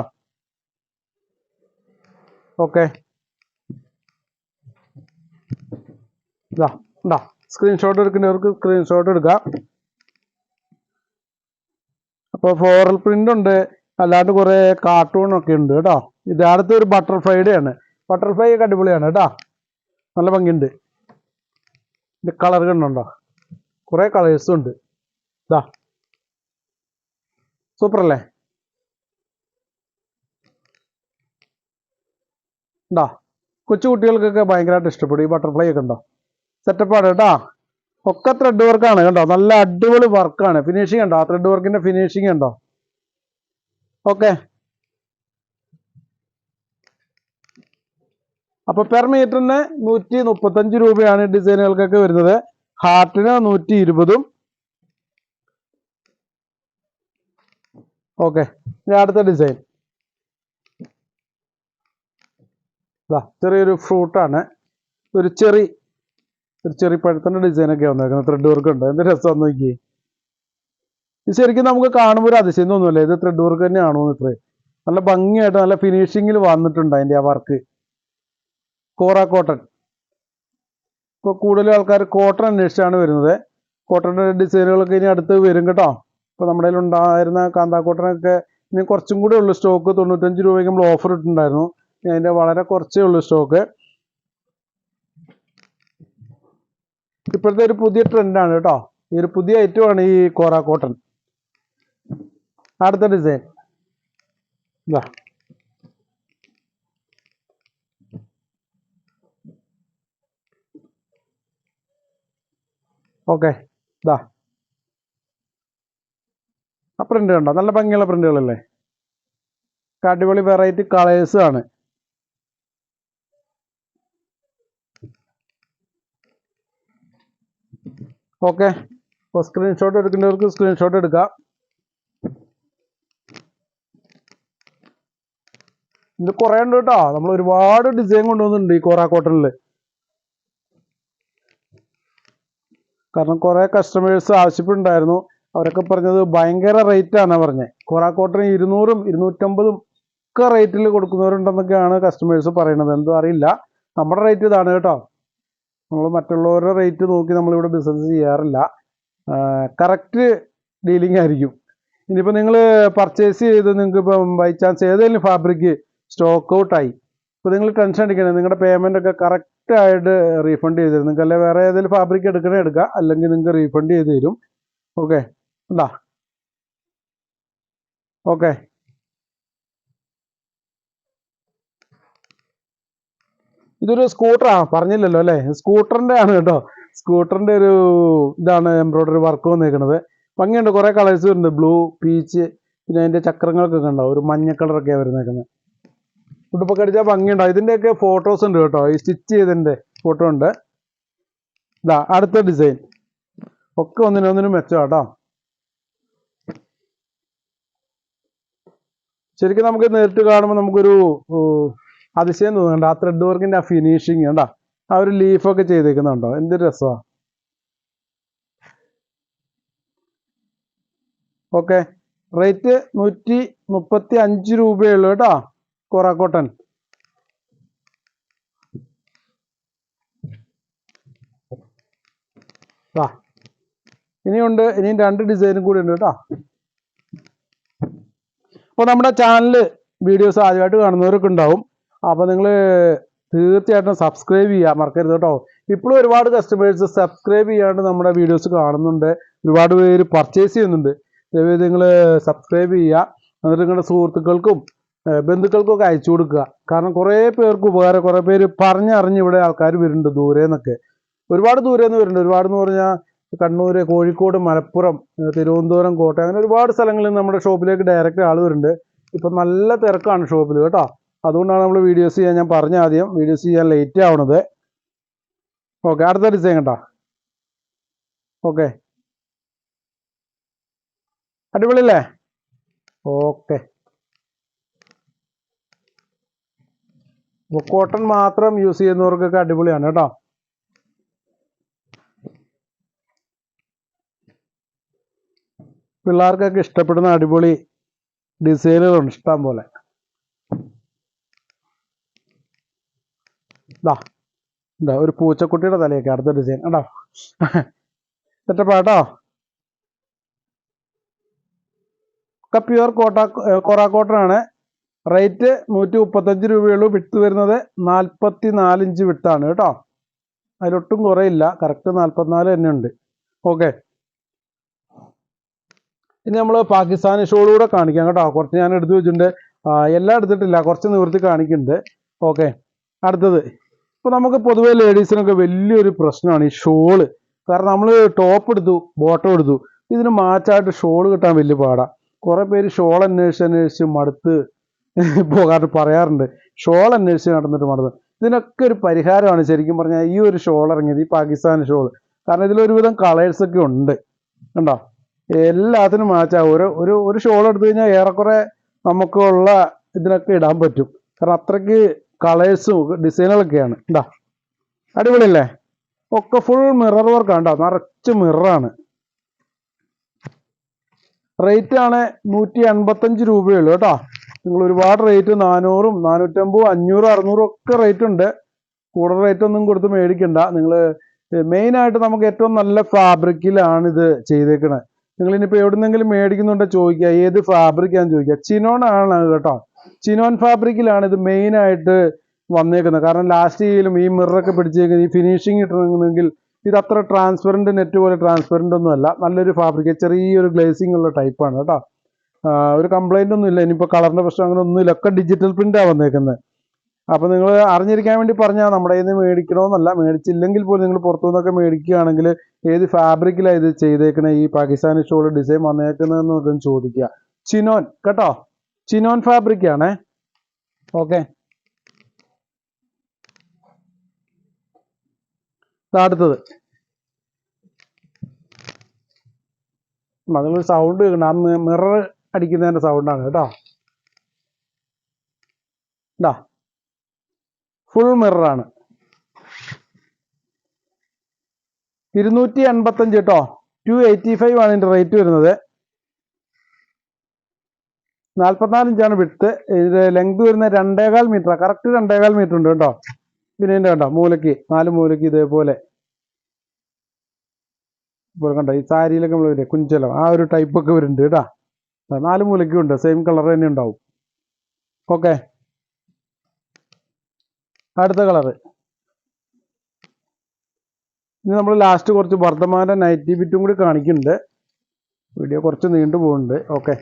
ഓക്കെ, ഇതാ ഉണ്ടോ, സ്ക്രീൻഷോട്ട് എടുക്കുന്നവർക്ക് സ്ക്രീൻഷോട്ട് എടുക്കാം. അപ്പോൾ ഫ്ലോറൽ പ്രിന്റ് ഉണ്ട്, അല്ലാണ്ട് കുറേ കാർട്ടൂണൊക്കെ ഉണ്ട് കേട്ടോ. ഇത് അടുത്ത ഒരു ബട്ടർഫ്ലൈയുടെ ആണ്. ബട്ടർഫ്ലൈ ഒക്കെ അടിപൊളിയാണ് കേട്ടോ, നല്ല ഭംഗിയുണ്ട്. ഇത് കളർ കണ്ടുണ്ടോ, കുറേ കളേഴ്സും ഉണ്ട്. ഇതാ സൂപ്പർ അല്ലേ. ഉണ്ടോ, കൊച്ചു കുട്ടികൾക്കൊക്കെ ഭയങ്കരമായിട്ട് ഇഷ്ടപ്പെടും. ഈ ബട്ടർഫ്ലൈ ഒക്കെ ഉണ്ടോ, സെറ്റപ്പാണ് കേട്ടോ. ഒക്കെ ത്രെഡ് വർക്കാണ് കണ്ടോ, നല്ല അടിപൊളി വർക്കാണ്. ഫിനിഷിംഗ് ഉണ്ടോ, ആ ത്രെഡ് വർക്കിന്റെ ഫിനിഷിംഗ് ഉണ്ടോ. ഓക്കെ, അപ്പൊ പെർ മീറ്ററിന് 135 രൂപയാണ് ഡിസൈനുകൾക്കൊക്കെ വരുന്നത്. ഹാർട്ടിന് 120ഉം. ഓക്കെ, അടുത്ത ഡിസൈൻ ചെറിയൊരു ഫ്രൂട്ടാണ്. ഒരു ചെറി പഴുത്തൻ്റെ ഡിസൈനൊക്കെ വന്നേക്കുന്നത്. ത്രെഡ് വർക്ക് ഉണ്ട്, എന്ത് രസം നോക്കി. ഇത് ശരിക്കും നമുക്ക് കാണുമ്പോൾ ഒരു അതിശയം തോന്നുമല്ലേ, ഇത് ത്രെഡ് വർക്ക് തന്നെയാണോ ഇത്രയും നല്ല ഭംഗിയായിട്ട് നല്ല ഫിനിഷിങ്ങിൽ വന്നിട്ടുണ്ട് അതിൻ്റെ ആ വർക്ക്. കോറ കോട്ടൺ. ഇപ്പോൾ കൂടുതൽ ആൾക്കാർ കോട്ടൺ അന്വേഷിച്ചാണ് വരുന്നത്. കോട്ടൻ്റെ ഡിസൈനുകളൊക്കെ ഇനി അടുത്ത് വരും കേട്ടോ. ഇപ്പോൾ നമ്മുടെ കയ്യിൽ ഉണ്ടായിരുന്ന കാന്താ കോട്ടനൊക്കെ ഇനി കുറച്ചും കൂടെ ഉള്ളു സ്റ്റോക്ക്. 95 രൂപയ്ക്ക് നമ്മൾ ഓഫർ ഇട്ടുണ്ടായിരുന്നു. അതിൻ്റെ വളരെ കുറച്ചേ ഉള്ളൂ സ്റ്റോക്ക്. ഇപ്പോഴത്തെ ഒരു പുതിയ ട്രെൻഡാണ് കേട്ടോ. ഈ ഒരു പുതിയ ഐറ്റമാണ് ഈ കോറ കോട്ടൺ. അടുത്ത ഡിസൈൻ ഇതാ. ഓക്കെ, ഇതാ ആ പ്രിന്റ് കണ്ടോ, നല്ല ഭംഗിയുള്ള പ്രിന്റുകളല്ലേ. അടിപൊളി വെറൈറ്റി കളേഴ്സ് ആണ്. ഓക്കെ, ഇപ്പോൾ സ്ക്രീൻഷോട്ട് എടുക്കേണ്ടവർക്ക് സ്ക്രീൻഷോട്ട് എടുക്കാം. ഇത് കുറേ ഉണ്ട് കേട്ടോ. നമ്മൾ ഒരുപാട് ഡിസൈൻ കൊണ്ടുവന്നിട്ടുണ്ട് ഈ കോറ കോട്ടണിൽ. കാരണം കുറേ കസ്റ്റമേഴ്സ് ആവശ്യപ്പെട്ടുണ്ടായിരുന്നു. അവരൊക്കെ പറഞ്ഞത് ഭയങ്കര റേറ്റാണ് പറഞ്ഞത്. കോറ കോട്ടൺ 200ഉം 250ഉം ഒക്കെ റേറ്റിൽ കൊടുക്കുന്നവരുണ്ടെന്നൊക്കെയാണ് കസ്റ്റമേഴ്സ് പറയുന്നത്. എന്തോ അറിയില്ല, നമ്മുടെ റേറ്റ് ഇതാണ് കേട്ടോ. നമ്മൾ മറ്റുള്ളവരുടെ റേറ്റ് നോക്കി നമ്മളിവിടെ ബിസിനസ് ചെയ്യാറില്ല. കറക്റ്റ് ഡീലിംഗ് ആയിരിക്കും. ഇനിയിപ്പോൾ നിങ്ങൾ പർച്ചേസ് ചെയ്ത് നിങ്ങൾക്ക് ഇപ്പം ബൈ ചാൻസ് ഏതെങ്കിലും ഫാബ്രിക് സ്റ്റോക്ക് ഔട്ടായി, ഇപ്പോൾ നിങ്ങൾ ടെൻഷൻ അടിക്കണേ. നിങ്ങളുടെ പേയ്മെൻ്റ് ഒക്കെ കറക്റ്റായിട്ട് റീഫണ്ട് ചെയ്ത് തരും. നിങ്ങൾക്ക് അല്ലെങ്കിൽ വേറെ ഏതെങ്കിലും ഫാബ്രിക് എടുക്കണേ എടുക്കുക, അല്ലെങ്കിൽ നിങ്ങൾക്ക് റീഫണ്ട് ചെയ്ത് തരും. ഓക്കെ, എന്താ ഓക്കെ. ഇതൊരു സ്കൂട്ടറാണ്, പറഞ്ഞില്ലല്ലോ അല്ലേ. സ്കൂട്ടറിൻ്റെ ആണ് കേട്ടോ. സ്കൂട്ടറിൻ്റെ ഒരു ഇതാണ് എംബ്രോയ്ഡറി വർക്ക് വന്നേക്കുന്നത്. ഭംഗിയുണ്ട്, കുറേ കളേഴ്സ് വരുന്നുണ്ട്. ബ്ലൂ, പീച്ച്, പിന്നെ അതിൻ്റെ ചക്രങ്ങൾക്കൊക്കെ ഉണ്ടാവും. ഒരു മഞ്ഞ കളറൊക്കെയാണ് വരുന്നേക്കുന്നത്. ഉടുപ്പൊക്കെ അടിച്ചാൽ ഭംഗിയുണ്ടാവും. ഇതിൻ്റെയൊക്കെ ഫോട്ടോസ് ഉണ്ട് കേട്ടോ. ഈ സ്റ്റിച്ച് ചെയ്തതിൻ്റെ ഫോട്ടോ ഉണ്ട്. ഇതാ അടുത്ത ഡിസൈൻ. ഒക്കെ ഒന്നിനൊന്നിനും മെച്ചം കേട്ടോ. ശരിക്കും നമുക്ക് നേരിട്ട് കാണുമ്പോൾ നമുക്കൊരു അതിശയം തോന്നുന്നുണ്ട്. ആ ത്രെഡ് വർക്കിൻ്റെ ആ ഫിനിഷിങ് കണ്ടോ, ആ ഒരു ലീഫൊക്കെ ചെയ്തേക്കുന്നുണ്ടോ, എന്ത് രസമാണ്. ഓക്കെ, റേറ്റ് 135 രൂപയുള്ളൂ കേട്ടോ കോറ കോട്ടൺ. ആ ഇനിയുണ്ട്, ഇനിയും 2 ഡിസൈനും കൂടി ഉണ്ട് കേട്ടോ. അപ്പോൾ നമ്മുടെ ചാനൽ വീഡിയോസ് ആദ്യമായിട്ട് കാണുന്നവരൊക്കെ ഉണ്ടാവും. അപ്പോൾ നിങ്ങൾ തീർച്ചയായിട്ടും സബ്സ്ക്രൈബ് ചെയ്യാൻ മറക്കരുത് കേട്ടോ. ഇപ്പോഴും ഒരുപാട് കസ്റ്റമേഴ്സ് സബ്സ്ക്രൈബ് ചെയ്യാണ്ട് നമ്മുടെ വീഡിയോസ് കാണുന്നുണ്ട്. ഒരുപാട് പേര് പർച്ചേസ് ചെയ്യുന്നുണ്ട്. ദയവായി നിങ്ങൾ സബ്സ്ക്രൈബ് ചെയ്യുക. എന്നിട്ട് നിങ്ങളുടെ സുഹൃത്തുക്കൾക്കും ബന്ധുക്കൾക്കും ഒക്കെ അയച്ചു കൊടുക്കുക. കാരണം കുറേ പേർക്ക് ഉപകാരം. കുറേ പേര് പറഞ്ഞറിഞ്ഞ് ഇവിടെ ആൾക്കാർ വരുന്നുണ്ട് ദൂരെ നിന്നൊക്കെ. ഒരുപാട് ദൂരെ നിന്ന് വരുന്നുണ്ട്. ഒരുപാടെന്ന് പറഞ്ഞാൽ കണ്ണൂർ, കോഴിക്കോട്, മലപ്പുറം, തിരുവനന്തപുരം, കോട്ടയം, അങ്ങനെ ഒരുപാട് സ്ഥലങ്ങളിൽ നിന്ന് നമ്മുടെ ഷോപ്പിലേക്ക് ഡയറക്റ്റ് ആൾ വരുന്നുണ്ട്. ഇപ്പം നല്ല തിരക്കാണ് ഷോപ്പിൽ കേട്ടോ. അതുകൊണ്ടാണ് നമ്മൾ വീഡിയോസ് ചെയ്യാൻ, ഞാൻ പറഞ്ഞ ആദ്യം വീഡിയോസ് ചെയ്യാൻ ലേറ്റ് ആവണത്. ഓക്കെ, അടുത്ത ഡിസൈൻ കേട്ടോ. ഓക്കെ, അടിപൊളിയല്ലേ. ഓക്കെ, അപ്പോൾ കോട്ടൺ മാത്രം യൂസ് ചെയ്യുന്നവർക്കൊക്കെ അടിപൊളിയാണ് കേട്ടോ. പിള്ളേർക്കൊക്കെ ഇഷ്ടപ്പെടുന്ന അടിപൊളി ഡിസൈനുകളുണ്ട് ഇഷ്ടം പോലെ. ഇതാ ഒരു പൂച്ചക്കുട്ടിയുടെ തലയൊക്കെ അടുത്ത ഡിസൈൻ കേട്ടോ. സെറ്റപ്പാട്ടോ. ഒക്കെ പ്യുവർ കോറ കോട്ടൺ ആണ്. റേറ്റ് 135 രൂപയുള്ളൂ. വിട്ട് വരുന്നത് 44 ഇഞ്ച് വിട്ടാണ് കേട്ടോ. അതിലൊട്ടും കുറയില്ല, കറക്റ്റ് 44 തന്നെ ഉണ്ട്. ഓക്കെ, ഇനി നമ്മൾ പാകിസ്ഥാനി ഷോൾ കൂടെ കാണിക്കാം കേട്ടോ. കുറച്ച് ഞാൻ എടുത്തു വെച്ചിട്ടുണ്ട്. എല്ലാം എടുത്തിട്ടില്ല, കുറച്ച് നിവൃത്തി കാണിക്കുന്നുണ്ട്. ഓക്കെ, അടുത്തത്. ഇപ്പോൾ നമുക്ക് പൊതുവേ ലേഡീസിനൊക്കെ വലിയൊരു പ്രശ്നമാണ് ഈ ഷോള്. കാരണം നമ്മൾ ടോപ്പ് എടുത്തു, ബോട്ടം എടുത്തു, ഇതിന് മാച്ചായിട്ട് ഷോൾ കിട്ടാൻ വലിയ പാടാണ്. കുറേ പേര് ഷോൾ അന്വേഷിച്ച് മടുത്ത് പോകാറ് പറയാറുണ്ട്. ഷോൾ അന്വേഷിച്ച് നടന്നിട്ട് മടുത്ത്. ഇതിനൊക്കെ ഒരു പരിഹാരമാണ് ശരിക്കും പറഞ്ഞാൽ ഈ ഒരു ഷോൾ ഇറങ്ങിയത്, ഈ പാകിസ്ഥാനി ഷോൾ. കാരണം ഇതിലൊരുവിധം കളേഴ്സൊക്കെ ഉണ്ട് കണ്ടോ. എല്ലാത്തിനും മാച്ചാകും. ഒരു ഷോൾ എടുത്തു കഴിഞ്ഞാൽ ഏറെക്കുറെ നമുക്കുള്ള ഇതിനൊക്കെ ഇടാൻ പറ്റും. കാരണം അത്രയ്ക്ക് കളേഴ്സും ഡിസൈനുകളൊക്കെയാണ്. എന്താ അടിപൊളിയല്ലേ. ഒക്കെ ഫുൾ മിറർ വർക്കാണ് കേട്ടോ, നിറച്ച് മിററാണ്. റേറ്റ് ആണ് 185 രൂപയുള്ളൂ കേട്ടോ. നിങ്ങൾ ഒരുപാട് റേറ്റ് 400ഉം 450, 500, 600 ഒക്കെ റേറ്റ് ഉണ്ട്. കൂടുതൽ റേറ്റ് ഒന്നും കൊടുത്ത് മേടിക്കണ്ട. നിങ്ങൾ മെയിനായിട്ട് നമുക്ക് ഏറ്റവും നല്ല ഫാബ്രിക്കിലാണ് ഇത് ചെയ്തേക്കണത്. നിങ്ങൾ ഇനിയിപ്പോൾ എവിടുന്നെങ്കിലും മേടിക്കുന്നുണ്ടോ ചോദിക്കുക, ഏത് ഫാബ്രിക്കാന്ന് ചോദിക്കുക. ചിനോൺ ആണ് കേട്ടോ, ചിനോൺ ഫാബ്രിക്കിലാണ് ഇത് മെയിനായിട്ട് വന്നേക്കുന്നത്. കാരണം ലാസ്റ്റ് ചെയ്യലും ഈ മിററൊക്കെ പിടിച്ചേക്കുന്നത്, ഈ ഫിനിഷിങ് ഇട്ടണമെങ്കിൽ ഇത് അത്ര ട്രാൻസ്പെറൻറ്റ് നെറ്റ് പോലെ ട്രാൻസ്പെറൻ്റ് ഒന്നും അല്ല. നല്ലൊരു ഫാബ്രിക്, ചെറിയൊരു ഗ്ലേസിംഗ് ഉള്ള ടൈപ്പാണ് കേട്ടോ. ഒരു കംപ്ലൈൻ്റ് ഒന്നും ഇല്ല. ഇനിയിപ്പോൾ കളറിൻ്റെ പ്രശ്നം അങ്ങനെ ഒന്നുമില്ല, ഒക്കെ ഡിജിറ്റൽ പ്രിൻ്റാണ് വന്നേക്കുന്നത്. അപ്പോൾ നിങ്ങൾ അറിഞ്ഞിരിക്കാൻ വേണ്ടി പറഞ്ഞാൽ നമ്മുടെ കയ്യിൽ നിന്ന് മേടിക്കണമെന്നല്ല, മേടിച്ചില്ലെങ്കിൽ പോലും നിങ്ങൾ പുറത്തുനിന്നൊക്കെ മേടിക്കുകയാണെങ്കിൽ ഏത് ഫാബ്രിക്കിലാണ് ഇത് ചെയ്തേക്കുന്നത്, ഈ പാകിസ്ഥാനി ഷോൾ ഡിസൈൻ വന്നേക്കുന്നതെന്ന് നോക്കാൻ ചോദിക്കുക. ചിനോൻ കേട്ടോ, ചിനോൻ ഫാബ്രിക്കാണേ. ഓക്കെ, അടുത്തത് നിങ്ങൾ സൗണ്ട് കേൾക്കണം, ആ മിറർ അടിക്കുന്നതിൻ്റെ സൗണ്ടാണ് കേട്ടോ. ഇതാ ഫുൾ മിററാണ്, 285 കേട്ടോ, 285 ആണ് ഇതിൻ്റെ റേറ്റ് വരുന്നത്. 44 ഇഞ്ചാണ് വിഡ്ത്ത്. ഇത് ലെങ്ത് വരുന്നത് 2.25 മീറ്റർ, കറക്റ്റ് 2.25 മീറ്റർ ഉണ്ട് കേട്ടോ. പിന്നെ ഇതിൻ്റെ കണ്ടോ മൂലയ്ക്ക് 4 മൂലയ്ക്ക് ഇതേപോലെ ഇപ്പോൾ കണ്ടോ, ഈ സാരിയിലൊക്കെ നമ്മൾ വരിക കുഞ്ചലം ആ ഒരു ടൈപ്പൊക്കെ വരുന്നുണ്ട് കേട്ടോ. 4 മൂലയ്ക്കും ഉണ്ട്, സെയിം കളർ തന്നെ ഉണ്ടാവും. ഓക്കെ, അടുത്ത കളറ്. ഇനി നമ്മൾ ലാസ്റ്റ് കുറച്ച് വർദ്ധമാൻ്റെ നൈറ്റി ബിറ്റും കൂടി കാണിക്കുന്നുണ്ട്. വീഡിയോ കുറച്ച് നീണ്ടു പോകുന്നുണ്ട്. ഓക്കെ,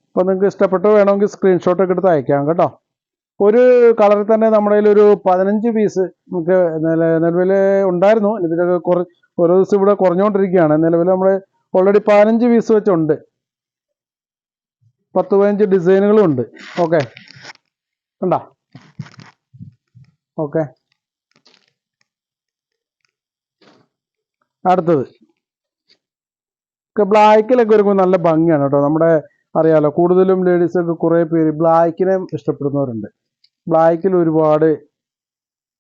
അപ്പോൾ നിങ്ങൾക്ക് ഇഷ്ടപ്പെട്ടോ വേണമെങ്കിൽ സ്ക്രീൻഷോട്ടൊക്കെ എടുത്ത് അയക്കാം കേട്ടോ. ഒരു കളറിൽ തന്നെ നമ്മുടെ കയ്യിൽ ഒരു 15 പീസ് നമുക്ക് നിലവിൽ ഉണ്ടായിരുന്നു. ഇതിലൊക്കെ ഓരോ ദിവസം ഇവിടെ കുറഞ്ഞുകൊണ്ടിരിക്കുകയാണ്. നിലവിൽ നമ്മൾ ഓൾറെഡി 15 പീസ് വെച്ചുണ്ട്, 10-15 ഡിസൈനുകളും ഉണ്ട്. ഓക്കെ, കണ്ടോ. ഓക്കെ, അടുത്തത് ബ്ലാക്കിലൊക്കെ വരുമ്പോൾ നല്ല ഭംഗിയാണ് കേട്ടോ. നമ്മുടെ അറിയാലോ, കൂടുതലും ലേഡീസൊക്കെ കുറേ പേര് ബ്ലാക്കിനെ ഇഷ്ടപ്പെടുന്നവരുണ്ട്. ബ്ലാക്കിൽ ഒരുപാട്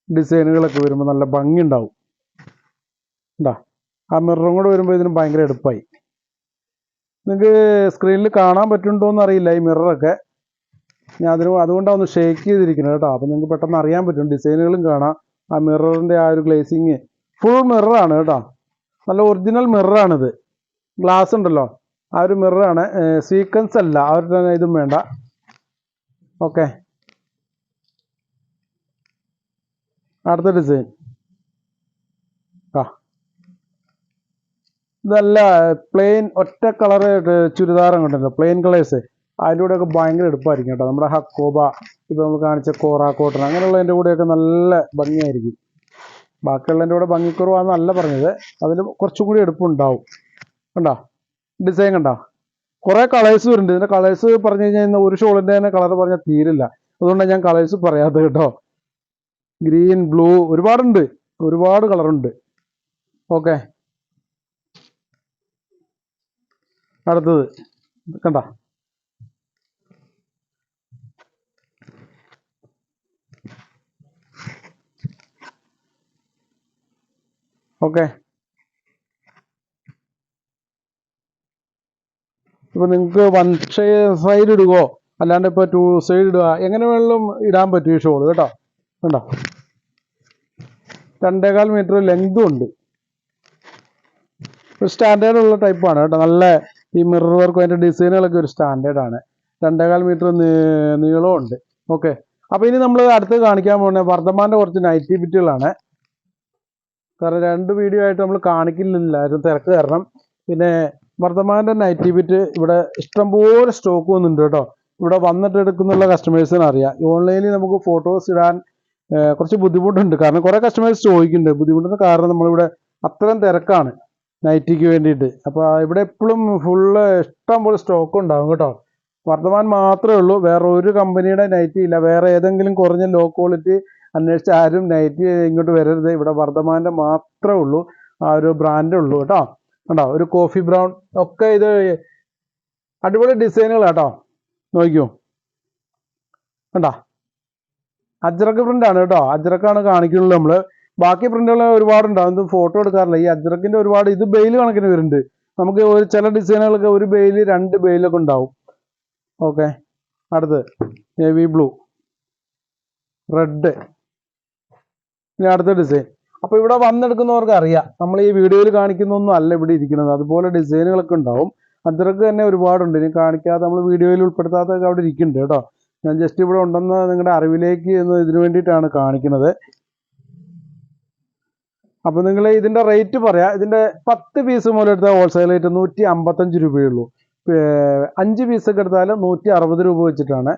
ഡിസൈനുകളൊക്കെ വരുമ്പോൾ നല്ല ഭംഗി ഉണ്ടാവും. എന്താ ആ മിററും കൂടെ വരുമ്പോൾ ഇതിന് ഭയങ്കര എടുപ്പായി. നിങ്ങൾക്ക് സ്ക്രീനിൽ കാണാൻ പറ്റുന്നുണ്ടോയെന്ന് അറിയില്ല ഈ മിററൊക്കെ. ഞാൻ അതുകൊണ്ടാണ് ഒന്ന് ഷേക്ക് ചെയ്തിരിക്കുന്നത് കേട്ടോ. അപ്പോൾ നിങ്ങൾക്ക് പെട്ടെന്ന് അറിയാൻ പറ്റും, ഡിസൈനുകളും കാണാം. ആ മിററിൻ്റെ ആ ഒരു ഗ്ലേസിങ് ഫുൾ മിററാണ് കേട്ടോ, നല്ല ഒറിജിനൽ മിററാണിത്. ഗ്ലാസ് ഉണ്ടല്ലോ ആ ഒരു മിററാണ്, സീക്വൻസ് അല്ല. ആ ഒരു ഇതും വേണ്ട. ഓക്കെ, അടുത്ത ഡിസൈൻ. ഇതല്ല പ്ലെയിൻ ഒറ്റ കളറ് ചുരിദാറും കൊണ്ടല്ലോ, പ്ലെയിൻ കളേഴ്സ്. അതിൻ്റെ കൂടെയൊക്കെ ഭയങ്കര എടുപ്പായിരിക്കും കേട്ടോ. നമ്മുടെ ഹക്കോബ, ഇപ്പോൾ നമ്മൾ കാണിച്ച കോറ കോട്ടൺ അങ്ങനെയുള്ളതിൻ്റെ കൂടെയൊക്കെ നല്ല ഭംഗിയായിരിക്കും. ബാക്കിയുള്ളതിൻ്റെ കൂടെ ഭംഗിക്കുറവാണെന്നല്ല പറഞ്ഞത്, അതിൽ കുറച്ചും കൂടി എടുപ്പുണ്ടാവും. കണ്ടോ ഡിസൈൻ കണ്ടോ, കുറേ കളേഴ്സ് വരുന്നുണ്ട്. ഇതിൻ്റെ കളേഴ്സ് പറഞ്ഞു കഴിഞ്ഞാൽ ഒരു ഷോളിൻ്റെ തന്നെ കളർ പറഞ്ഞാൽ തീരില്ല. അതുകൊണ്ടാണ് ഞാൻ കളേഴ്സ് പറയാത്തത് കേട്ടോ. ഗ്രീൻ, ബ്ലൂ, ഒരുപാടുണ്ട്, ഒരുപാട് കളറുണ്ട്. ഓക്കെ, അടുത്തത് കണ്ട. ഓക്കെ, ഇപ്പോൾ നിങ്ങൾക്ക് 1 സൈഡ് ഇടുകയോ അല്ലാണ്ട് ഇപ്പോൾ 2 സൈഡ് ഇടുക, എങ്ങനെ വേണമെങ്കിലും ഇടാൻ പറ്റും ഈ ഷോൾ കേട്ടോ. കണ്ടോ 2.25 മീറ്റർ ലെങ്തും ഉണ്ട്. ഒരു സ്റ്റാൻഡേർഡ് ഉള്ള ടൈപ്പാണ് കേട്ടോ. നല്ല ഈ മിറർ വർക്കും അതിൻ്റെ ഡിസൈനുകളൊക്കെ ഒരു സ്റ്റാൻഡേർഡാണ്. 2.25 മീറ്റർ നീളവും ഉണ്ട്. ഓക്കെ, അപ്പോൾ ഇനി നമ്മൾ അടുത്ത് കാണിക്കാൻ പോകുന്നത് വർദ്ധമാൻ്റെ കുറച്ച് നൈറ്റി ബിറ്റുകളാണ്. കാരണം 2 വീഡിയോ ആയിട്ട് നമ്മൾ കാണിക്കുന്നില്ലായിരുന്നു, തിരക്ക് കാരണം. പിന്നെ വർദ്ധമാൻ്റെ നൈറ്റി ബിറ്റ് ഇവിടെ ഇഷ്ടംപോലെ സ്റ്റോക്ക് വന്നിട്ടുണ്ട് കേട്ടോ. ഇവിടെ വന്നിട്ട് എടുക്കുന്നുള്ള കസ്റ്റമേഴ്സിന് അറിയാം. ഓൺലൈനിൽ നമുക്ക് ഫോട്ടോസ് ഇടാൻ കുറച്ച് ബുദ്ധിമുട്ടുണ്ട്. കാരണം കുറേ കസ്റ്റമേഴ്സ് ചോദിക്കുന്നുണ്ട്. ബുദ്ധിമുട്ടിന് കാരണം നമ്മളിവിടെ അത്രയും തിരക്കാണ് നൈറ്റിക്ക് വേണ്ടിയിട്ട്. അപ്പോൾ ഇവിടെ എപ്പോഴും ഫുള്ള് ഇഷ്ടംപോലെ സ്റ്റോക്ക് ഉണ്ടാകും കേട്ടോ. വർദ്ധമാൻ മാത്രമേ ഉള്ളൂ, വേറെ ഒരു കമ്പനിയുടെ നൈറ്റി ഇല്ല. വേറെ ഏതെങ്കിലും കുറഞ്ഞ ലോ ക്വാളിറ്റി അന്വേഷിച്ച് ആരും നൈറ്റി ഇങ്ങോട്ട് വരരുത്. ഇവിടെ വർദ്ധമാൻ്റെ മാത്രമേ ഉള്ളൂ, ആ ഒരു ബ്രാൻഡേ ഉള്ളൂ കേട്ടോ. കണ്ടോ ഒരു കോഫി ബ്രൗൺ ഒക്കെ, ഇത് അടിപൊളി ഡിസൈനുകളാട്ടോ. നോക്കിയോ കണ്ടോ, അജ്രക്ക് പ്രിൻ്റാണ് കേട്ടോ. അജ്രക്കാണ് കാണിക്കുള്ളൂ നമ്മൾ. ബാക്കി പ്രിൻ്റുകൾ ഒരുപാടുണ്ടാവും, ഇത് ഫോട്ടോ എടുക്കാറില്ല. ഈ അജ്രക്കിൻ്റെ ഒരുപാട്, ഇത് ബെയിൽ കണക്കിന് വരുന്നുണ്ട്. നമുക്ക് ചില ഡിസൈനുകളൊക്കെ ഒരു ബെയിൽ 2 ബെയിലൊക്കെ ഉണ്ടാവും. ഓക്കെ, അടുത്ത് നേവി ബ്ലൂ, റെഡ്, ഇനി അടുത്ത ഡിസൈൻ. അപ്പോൾ ഇവിടെ വന്നെടുക്കുന്നവർക്ക് അറിയാം നമ്മൾ ഈ വീഡിയോയിൽ കാണിക്കുന്നൊന്നും അല്ല ഇവിടെ ഇരിക്കുന്നത്, അതുപോലെ ഡിസൈനുകളൊക്കെ ഉണ്ടാവും. അത്രക്ക് തന്നെ ഒരുപാടുണ്ട്, ഇനി കാണിക്കാതെ നമ്മൾ വീഡിയോയിൽ ഉൾപ്പെടുത്താത്തൊക്കെ അവിടെ ഇരിക്കുന്നുണ്ട് കേട്ടോ. ഞാൻ ജസ്റ്റ് ഇവിടെ ഉണ്ടെന്ന് നിങ്ങളുടെ അറിവിലേക്ക് എന്ന് ഇതിനു വേണ്ടിയിട്ടാണ് കാണിക്കുന്നത്. അപ്പോൾ നിങ്ങൾ ഇതിൻ്റെ റേറ്റ് പറയാം. ഇതിൻ്റെ 10 പീസ് മുതൽ എടുത്താൽ ഹോൾസെയിൽ റേറ്റ് 155 രൂപയുള്ളൂ. 5 പീസൊക്കെ എടുത്താൽ 160 രൂപ വെച്ചിട്ടാണ്.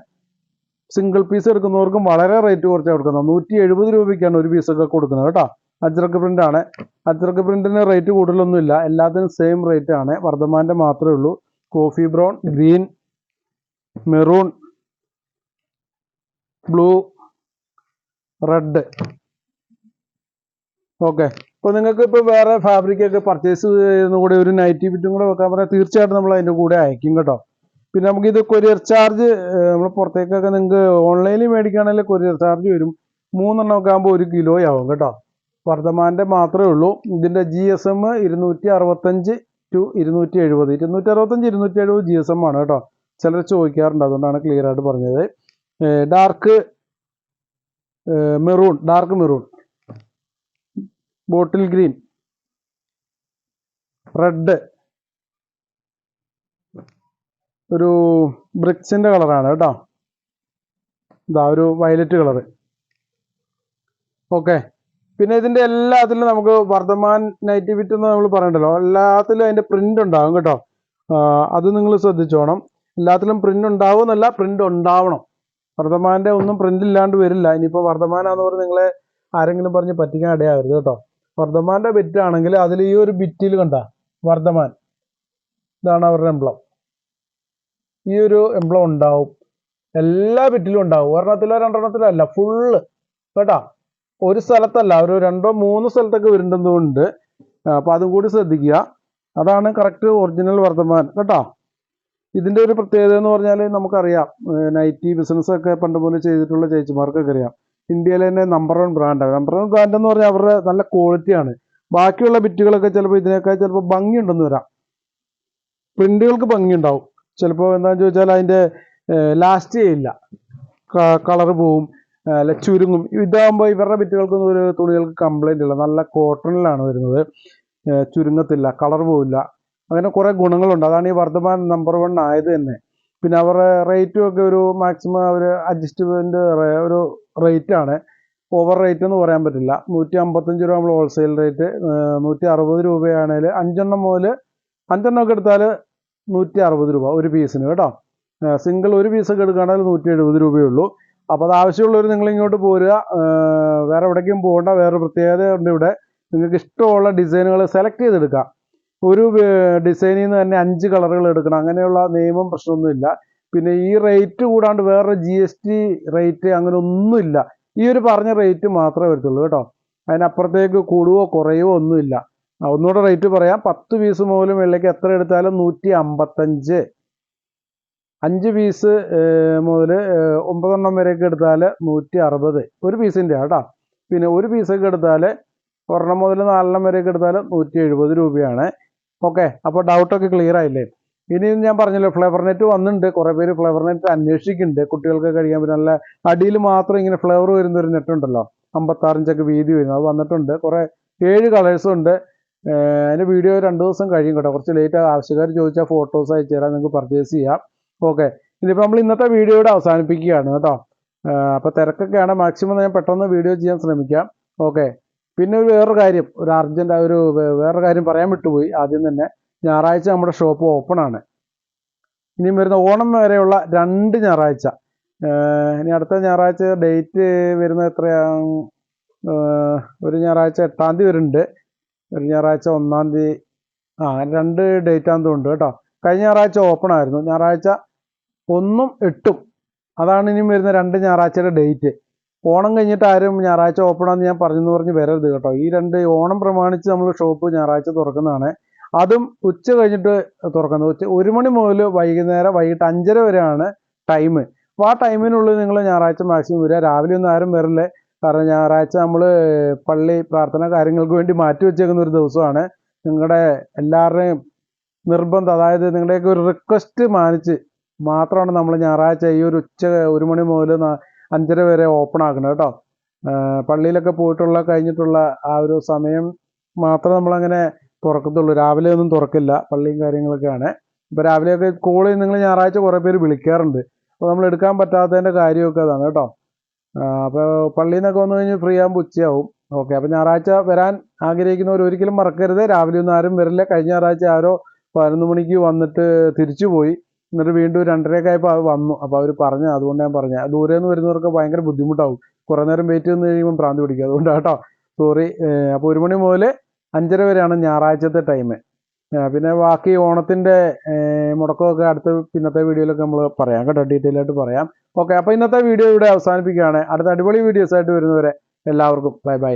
സിംഗിൾ പീസ് എടുക്കുന്നവർക്കും വളരെ റേറ്റ് കുറച്ച് കൊടുക്കുന്നത്, 170 രൂപയ്ക്കാണ് ഒരു പീസൊക്കെ കൊടുക്കുന്നത് കേട്ടോ. അജ്രക്ക് പ്രിന്റ് ആണ്. അജ്രക്ക് പ്രിന്റിന് റേറ്റ് കൂടുതലൊന്നുമില്ല, എല്ലാത്തിനും സെയിം റേറ്റ് ആണ്. വർദ്ധമാൻ്റെ മാത്രമേ ഉള്ളൂ. Coffee brown, green, maroon, blue, red. Okay. അപ്പോൾ നിങ്ങൾക്ക് ഇപ്പോൾ വേറെ ഫാബ്രിക്കൊക്കെ പർച്ചേസ് ചെയ്യുന്ന കൂടെ ഒരു നൈറ്റി ബിറ്റും കൂടെ വെക്കാൻ പറയാം, തീർച്ചയായിട്ടും നമ്മൾ അതിൻ്റെ കൂടെ അയക്കും കേട്ടോ. പിന്നെ നമുക്കിത് കൊറിയർ ചാർജ് നമ്മൾ പുറത്തേക്കൊക്കെ നിങ്ങൾക്ക് ഓൺലൈനിൽ മേടിക്കുകയാണെങ്കിൽ കൊറിയർ ചാർജ് വരും. 3 എണ്ണമൊക്കെ ആകുമ്പോൾ 1 കിലോ ആവും കേട്ടോ. വർദ്ധമാൻ്റെ മാത്രമേ ഉള്ളൂ. ഇതിൻ്റെ GSM 265 to 270, 265 270 GSM ആണ് കേട്ടോ. ചിലർ ചോദിക്കാറുണ്ട്, അതുകൊണ്ടാണ് ക്ലിയർ ആയിട്ട് പറഞ്ഞത്. Dark maroon, bottle green, red, ഒരു ബ്രിക്സിൻ്റെ കളറാണ് കേട്ടോ. ഇതാ ഒരു വയലറ്റ് കളറ്. ഓക്കെ. പിന്നെ ഇതിൻ്റെ എല്ലാത്തിലും നമുക്ക് വർദ്ധമാൻ നൈറ്റി ബിറ്റ് എന്ന് നമ്മൾ പറയണ്ടല്ലോ, എല്ലാത്തിലും അതിൻ്റെ പ്രിൻ്റ് ഉണ്ടാകും കേട്ടോ. അത് നിങ്ങൾ ശ്രദ്ധിച്ചോണം. എല്ലാത്തിലും പ്രിൻ്റ് ഉണ്ടാവുമെന്നല്ല, പ്രിൻ്റ് ഉണ്ടാവണം. വർദ്ധമാൻ്റെ ഒന്നും പ്രിൻ്റ് ഇല്ലാണ്ട് വരില്ല. ഇനിയിപ്പോൾ വർദ്ധമാനാന്ന് പറഞ്ഞ് നിങ്ങളെ ആരെങ്കിലും പറഞ്ഞ് പറ്റിക്കാൻ ഇടയാവരുത് കേട്ടോ. വർദ്ധമാൻ്റെ ബിറ്റ് ആണെങ്കിൽ അതിൽ ഈ ഒരു ബിറ്റിൽ കണ്ട വർദ്ധമാൻ, ഇതാണ് അവരുടെ എംബ്ലം. ഈ ഒരു എംബ്ലം ഉണ്ടാവും, എല്ലാ ബിറ്റിലും ഉണ്ടാവും. ഒരെണ്ണത്തിലോ 2 എണ്ണത്തിലോ അല്ല, ഫുള്ള് കേട്ടോ. ഒരു സ്ഥലത്തല്ല, ഒരു 2 3 സ്ഥലത്തൊക്കെ വരുന്നതുകൊണ്ട് അപ്പോൾ അതും കൂടി ശ്രദ്ധിക്കുക. അതാണ് കറക്റ്റ് ഒറിജിനൽ വർദ്ധമാൻ കേട്ടോ. ഇതിൻ്റെ ഒരു പ്രത്യേകത എന്ന് പറഞ്ഞാൽ നമുക്കറിയാം, നൈറ്റി ബിസിനസ്സൊക്കെ പണ്ട് പോലെ ചെയ്തിട്ടുള്ള ചേച്ചിമാർക്കൊക്കെ അറിയാം, ഇന്ത്യയിലെ തന്നെ നമ്പർ 1 ബ്രാൻഡാണ്. നമ്പർ 1 ബ്രാൻഡ് എന്ന് പറഞ്ഞാൽ അവരുടെ നല്ല ക്വാളിറ്റിയാണ്. ബാക്കിയുള്ള ബിറ്റുകളൊക്കെ ചിലപ്പോൾ ഇതിനേക്കാൾ ചിലപ്പോൾ ഭംഗിയുണ്ടെന്ന് വരാം, പ്രിന്റുകൾക്ക് ഭംഗിയുണ്ടാവും. ചിലപ്പോൾ എന്താണെന്ന് ചോദിച്ചാൽ അതിൻ്റെ ലാസ്റ്റ് ചെയ്യില്ല, കളർ പോവും, അല്ല ചുരുങ്ങും. ഇതാകുമ്പോൾ ഇവരുടെ ബിറ്റുകൾക്കൊന്നും ഒരു തുണികൾക്ക് കംപ്ലൈൻ്റ് ഇല്ല, നല്ല കോട്ടണിലാണ് വരുന്നത്, ചുരുങ്ങത്തില്ല, കളർ പോവില്ല, അങ്ങനെ കുറേ ഗുണങ്ങളുണ്ട്. അതാണ് ഈ വർദ്ധമാൻ നമ്പർ 1 ആയത് തന്നെ. പിന്നെ അവരുടെ റേറ്റും ഒക്കെ ഒരു മാക്സിമം അവർ അഡ്ജസ്റ്റ്മെൻറ്റ് ഒരു റേറ്റാണ്, ഓവർ റേറ്റ് എന്ന് പറയാൻ പറ്റില്ല. 155 രൂപ നമ്മൾ ഹോൾസെയിൽ റേറ്റ്, 160 രൂപയാണെങ്കിൽ 5 എണ്ണം മുതൽ 5 എണ്ണമൊക്കെ എടുത്താൽ 160 രൂപ ഒരു പീസിന് കേട്ടോ. സിംഗിൾ ഒരു പീസൊക്കെ എടുക്കുകയാണെങ്കിൽ 170 രൂപയേ ഉള്ളൂ. അപ്പോൾ അത് ആവശ്യമുള്ളവർ നിങ്ങളിങ്ങോട്ട് പോരുക, വേറെ എവിടേക്കും പോകേണ്ട. വേറെ പ്രത്യേകത ഉണ്ട് ഇവിടെ, നിങ്ങൾക്ക് ഇഷ്ടമുള്ള ഡിസൈനുകൾ സെലക്ട് ചെയ്തെടുക്കാം. ഒരു ഡിസൈനിൽ നിന്ന് തന്നെ 5 കളറുകൾ എടുക്കണം, അങ്ങനെയുള്ള നിയമം പ്രശ്നമൊന്നുമില്ല. പിന്നെ ഈ റേറ്റ് കൂടാണ്ട് വേറെ GST റേറ്റ് അങ്ങനെ ഒന്നുമില്ല. ഈ ഒരു പറഞ്ഞ റേറ്റ് മാത്രമേ വരത്തുള്ളൂ കേട്ടോ. അതിനപ്പുറത്തേക്ക് കൂടുവോ കുറയുവോ ഒന്നുമില്ല. ഒന്നുകൂടെ റേറ്റ് പറയാം. 10 പീസ് മുതൽ വെള്ളയ്ക്ക് എത്ര എടുത്താലും 155, 5 പീസ് മുതൽ 9 എണ്ണം വരെയൊക്കെ എടുത്താൽ 160 ഒരു പീസിൻ്റെ കേട്ടോ. പിന്നെ ഒരു പീസൊക്കെ എടുത്താൽ 1 എണ്ണം മുതൽ 4 എണ്ണം വരെയൊക്കെ എടുത്താൽ 170 രൂപയാണ്. ഓക്കെ. അപ്പോൾ ഡൗട്ടൊക്കെ ക്ലിയർ ആയില്ലേ? ഇനി ഞാൻ പറഞ്ഞല്ലോ, ഫ്ലേവർ നെറ്റ് വന്നിട്ടുണ്ട്. കുറേ പേര് ഫ്ലേവർ നെറ്റ് അന്വേഷിക്കുന്നുണ്ട്, കുട്ടികൾക്ക് കഴിക്കാൻ പറ്റും. നല്ല അടിയിൽ മാത്രം ഇങ്ങനെ ഫ്ലേവർ വരുന്ന ഒരു നെറ്റ് ഉണ്ടല്ലോ, 56 ഇഞ്ചൊക്കെ വീതി വരുന്നത്, അത് വന്നിട്ടുണ്ട്. കുറേ 7 കളേഴ്സും ഉണ്ട്. അതിൻ്റെ വീഡിയോ 2 ദിവസം കഴിയും കേട്ടോ, കുറച്ച് ലേറ്റ്. ആവശ്യക്കാർ ചോദിച്ചാൽ ഫോട്ടോസ് അയച്ചു തരാം, നിങ്ങൾക്ക് പർച്ചേസ് ചെയ്യാം. ഓക്കെ. ഇനിയിപ്പോൾ നമ്മൾ ഇന്നത്തെ വീഡിയോയുടെ അവസാനിപ്പിക്കുകയാണ് കേട്ടോ. അപ്പോൾ തിരക്കൊക്കെയാണ്, മാക്സിമം ഞാൻ പെട്ടെന്ന് വീഡിയോ ചെയ്യാൻ ശ്രമിക്കാം. ഓക്കെ. പിന്നെ വേറൊരു കാര്യം, വേറൊരു കാര്യം പറയാൻ വിട്ടുപോയി ആദ്യം തന്നെ. ഞായറാഴ്ച നമ്മുടെ ഷോപ്പ് ഓപ്പൺ ആണ്. ഇനിയും വരുന്ന ഓണം വരെയുള്ള 2 ഞായറാഴ്ച. ഇനി അടുത്ത ഞായറാഴ്ച ഡേറ്റ് വരുന്നത് എത്രയാണ്? ഒരു ഞായറാഴ്ച 8-ാം തീയതി വരുന്നുണ്ട്, ഒരു ഞായറാഴ്ച 1-ാം തീയതി. 2 ഡേറ്റ് ആണെന്ന് തോന്നുന്നുണ്ട് കേട്ടോ. കഴിഞ്ഞ ഞായറാഴ്ച ഓപ്പൺ ആയിരുന്നു, ഞായറാഴ്ച 1ഉം 8ഉം. അതാണ് ഇനിയും വരുന്ന 2 ഞായറാഴ്ചയുടെ ഡേറ്റ്. ഓണം കഴിഞ്ഞിട്ട് ആരും ഞായറാഴ്ച ഓപ്പൺ ആണെന്ന് ഞാൻ പറഞ്ഞ് വരരുത് കേട്ടോ. ഈ 2 ഓണം പ്രമാണിച്ച് നമ്മൾ ഷോപ്പ് ഞായറാഴ്ച തുറക്കുന്നതാണ്. അതും ഉച്ച കഴിഞ്ഞിട്ട് തുറക്കുന്നത്. 1 മണി മുതൽ വൈകിട്ട് 5:30 വരെയാണ് ടൈം. അപ്പോൾ ആ ടൈമിനുള്ളിൽ നിങ്ങൾ ഞായറാഴ്ച മാക്സിമം വരിക. രാവിലെ ഒന്നും ആരും വരില്ലേ, കാരണം ഞായറാഴ്ച നമ്മൾ പള്ളി പ്രാർത്ഥന കാര്യങ്ങൾക്ക് വേണ്ടി മാറ്റി വെച്ചേക്കുന്ന ഒരു ദിവസമാണ്. നിങ്ങളുടെ എല്ലാവരുടെയും നിർബന്ധം, അതായത് നിങ്ങളുടെയൊക്കെ ഒരു റിക്വസ്റ്റ് മാനിച്ച് മാത്രമാണ് നമ്മൾ ഞായറാഴ്ച ഈ ഒരു 1 മണി മുതൽ 5:30 വരെ ഓപ്പൺ ആക്കുന്നത് കേട്ടോ. പള്ളിയിലൊക്കെ പോയിട്ടുള്ള കഴിഞ്ഞിട്ടുള്ള ആ ഒരു സമയം മാത്രം നമ്മളങ്ങനെ തുറക്കത്തുള്ളൂ. രാവിലെ ഒന്നും തുറക്കില്ല, പള്ളിയും കാര്യങ്ങളൊക്കെയാണ്. ഇപ്പോൾ രാവിലെയൊക്കെ കോൾ ചെയ്ത് നിങ്ങൾ ഞായറാഴ്ച കുറേ പേര് വിളിക്കാറുണ്ട്. അപ്പോൾ നമ്മൾ എടുക്കാൻ പറ്റാത്തതിൻ്റെ കാര്യമൊക്കെ അതാണ് കേട്ടോ. അപ്പോൾ പള്ളിയിൽ നിന്നൊക്കെ വന്നു കഴിഞ്ഞാൽ ഫ്രീ ആകുമ്പോൾ ഉച്ചയാവും. ഓക്കെ, അപ്പോൾ ഞായറാഴ്ച വരാൻ ആഗ്രഹിക്കുന്നവർ ഒരിക്കലും മറക്കരുത്. രാവിലെ ഒന്നും ആരും വരില്ല. കഴിഞ്ഞ ഞായറാഴ്ച ആരോ 11 മണിക്ക് വന്നിട്ട് തിരിച്ചു പോയി. എന്നിട്ട് വീണ്ടും 2:30 ആയപ്പോൾ വന്നു. അപ്പോൾ അവർ പറഞ്ഞു, അതുകൊണ്ട് ഞാൻ പറഞ്ഞു, ദൂരെ നിന്ന് വരുന്നവർക്ക് ഭയങ്കര ബുദ്ധിമുട്ടാവും. കുറേ നേരം വെയിറ്റ് ചെയ്ത് കഴിയുമ്പോൾ ഭ്രാന്ത് പിടിക്കും. അതുകൊണ്ട് കേട്ടോ, സോറി. അപ്പോൾ 1 മണി മുതൽ 5:30 വരെയാണ് ഞായറാഴ്ചത്തെ ടൈം. പിന്നെ ബാക്കി ഓണത്തിൻ്റെ മുടക്കമൊക്കെ പിന്നത്തെ വീഡിയോയിലൊക്കെ നമ്മൾ പറയാം കേട്ടോ, ഡീറ്റെയിൽ ആയിട്ട് പറയാം. ഓക്കെ, അപ്പോൾ ഇന്നത്തെ വീഡിയോ ഇവിടെ അവസാനിപ്പിക്കുകയാണ്. അടുത്ത അടിപൊളി വീഡിയോസ് ആയിട്ട് വരുന്നവരെ എല്ലാവർക്കും ബൈ ബൈ.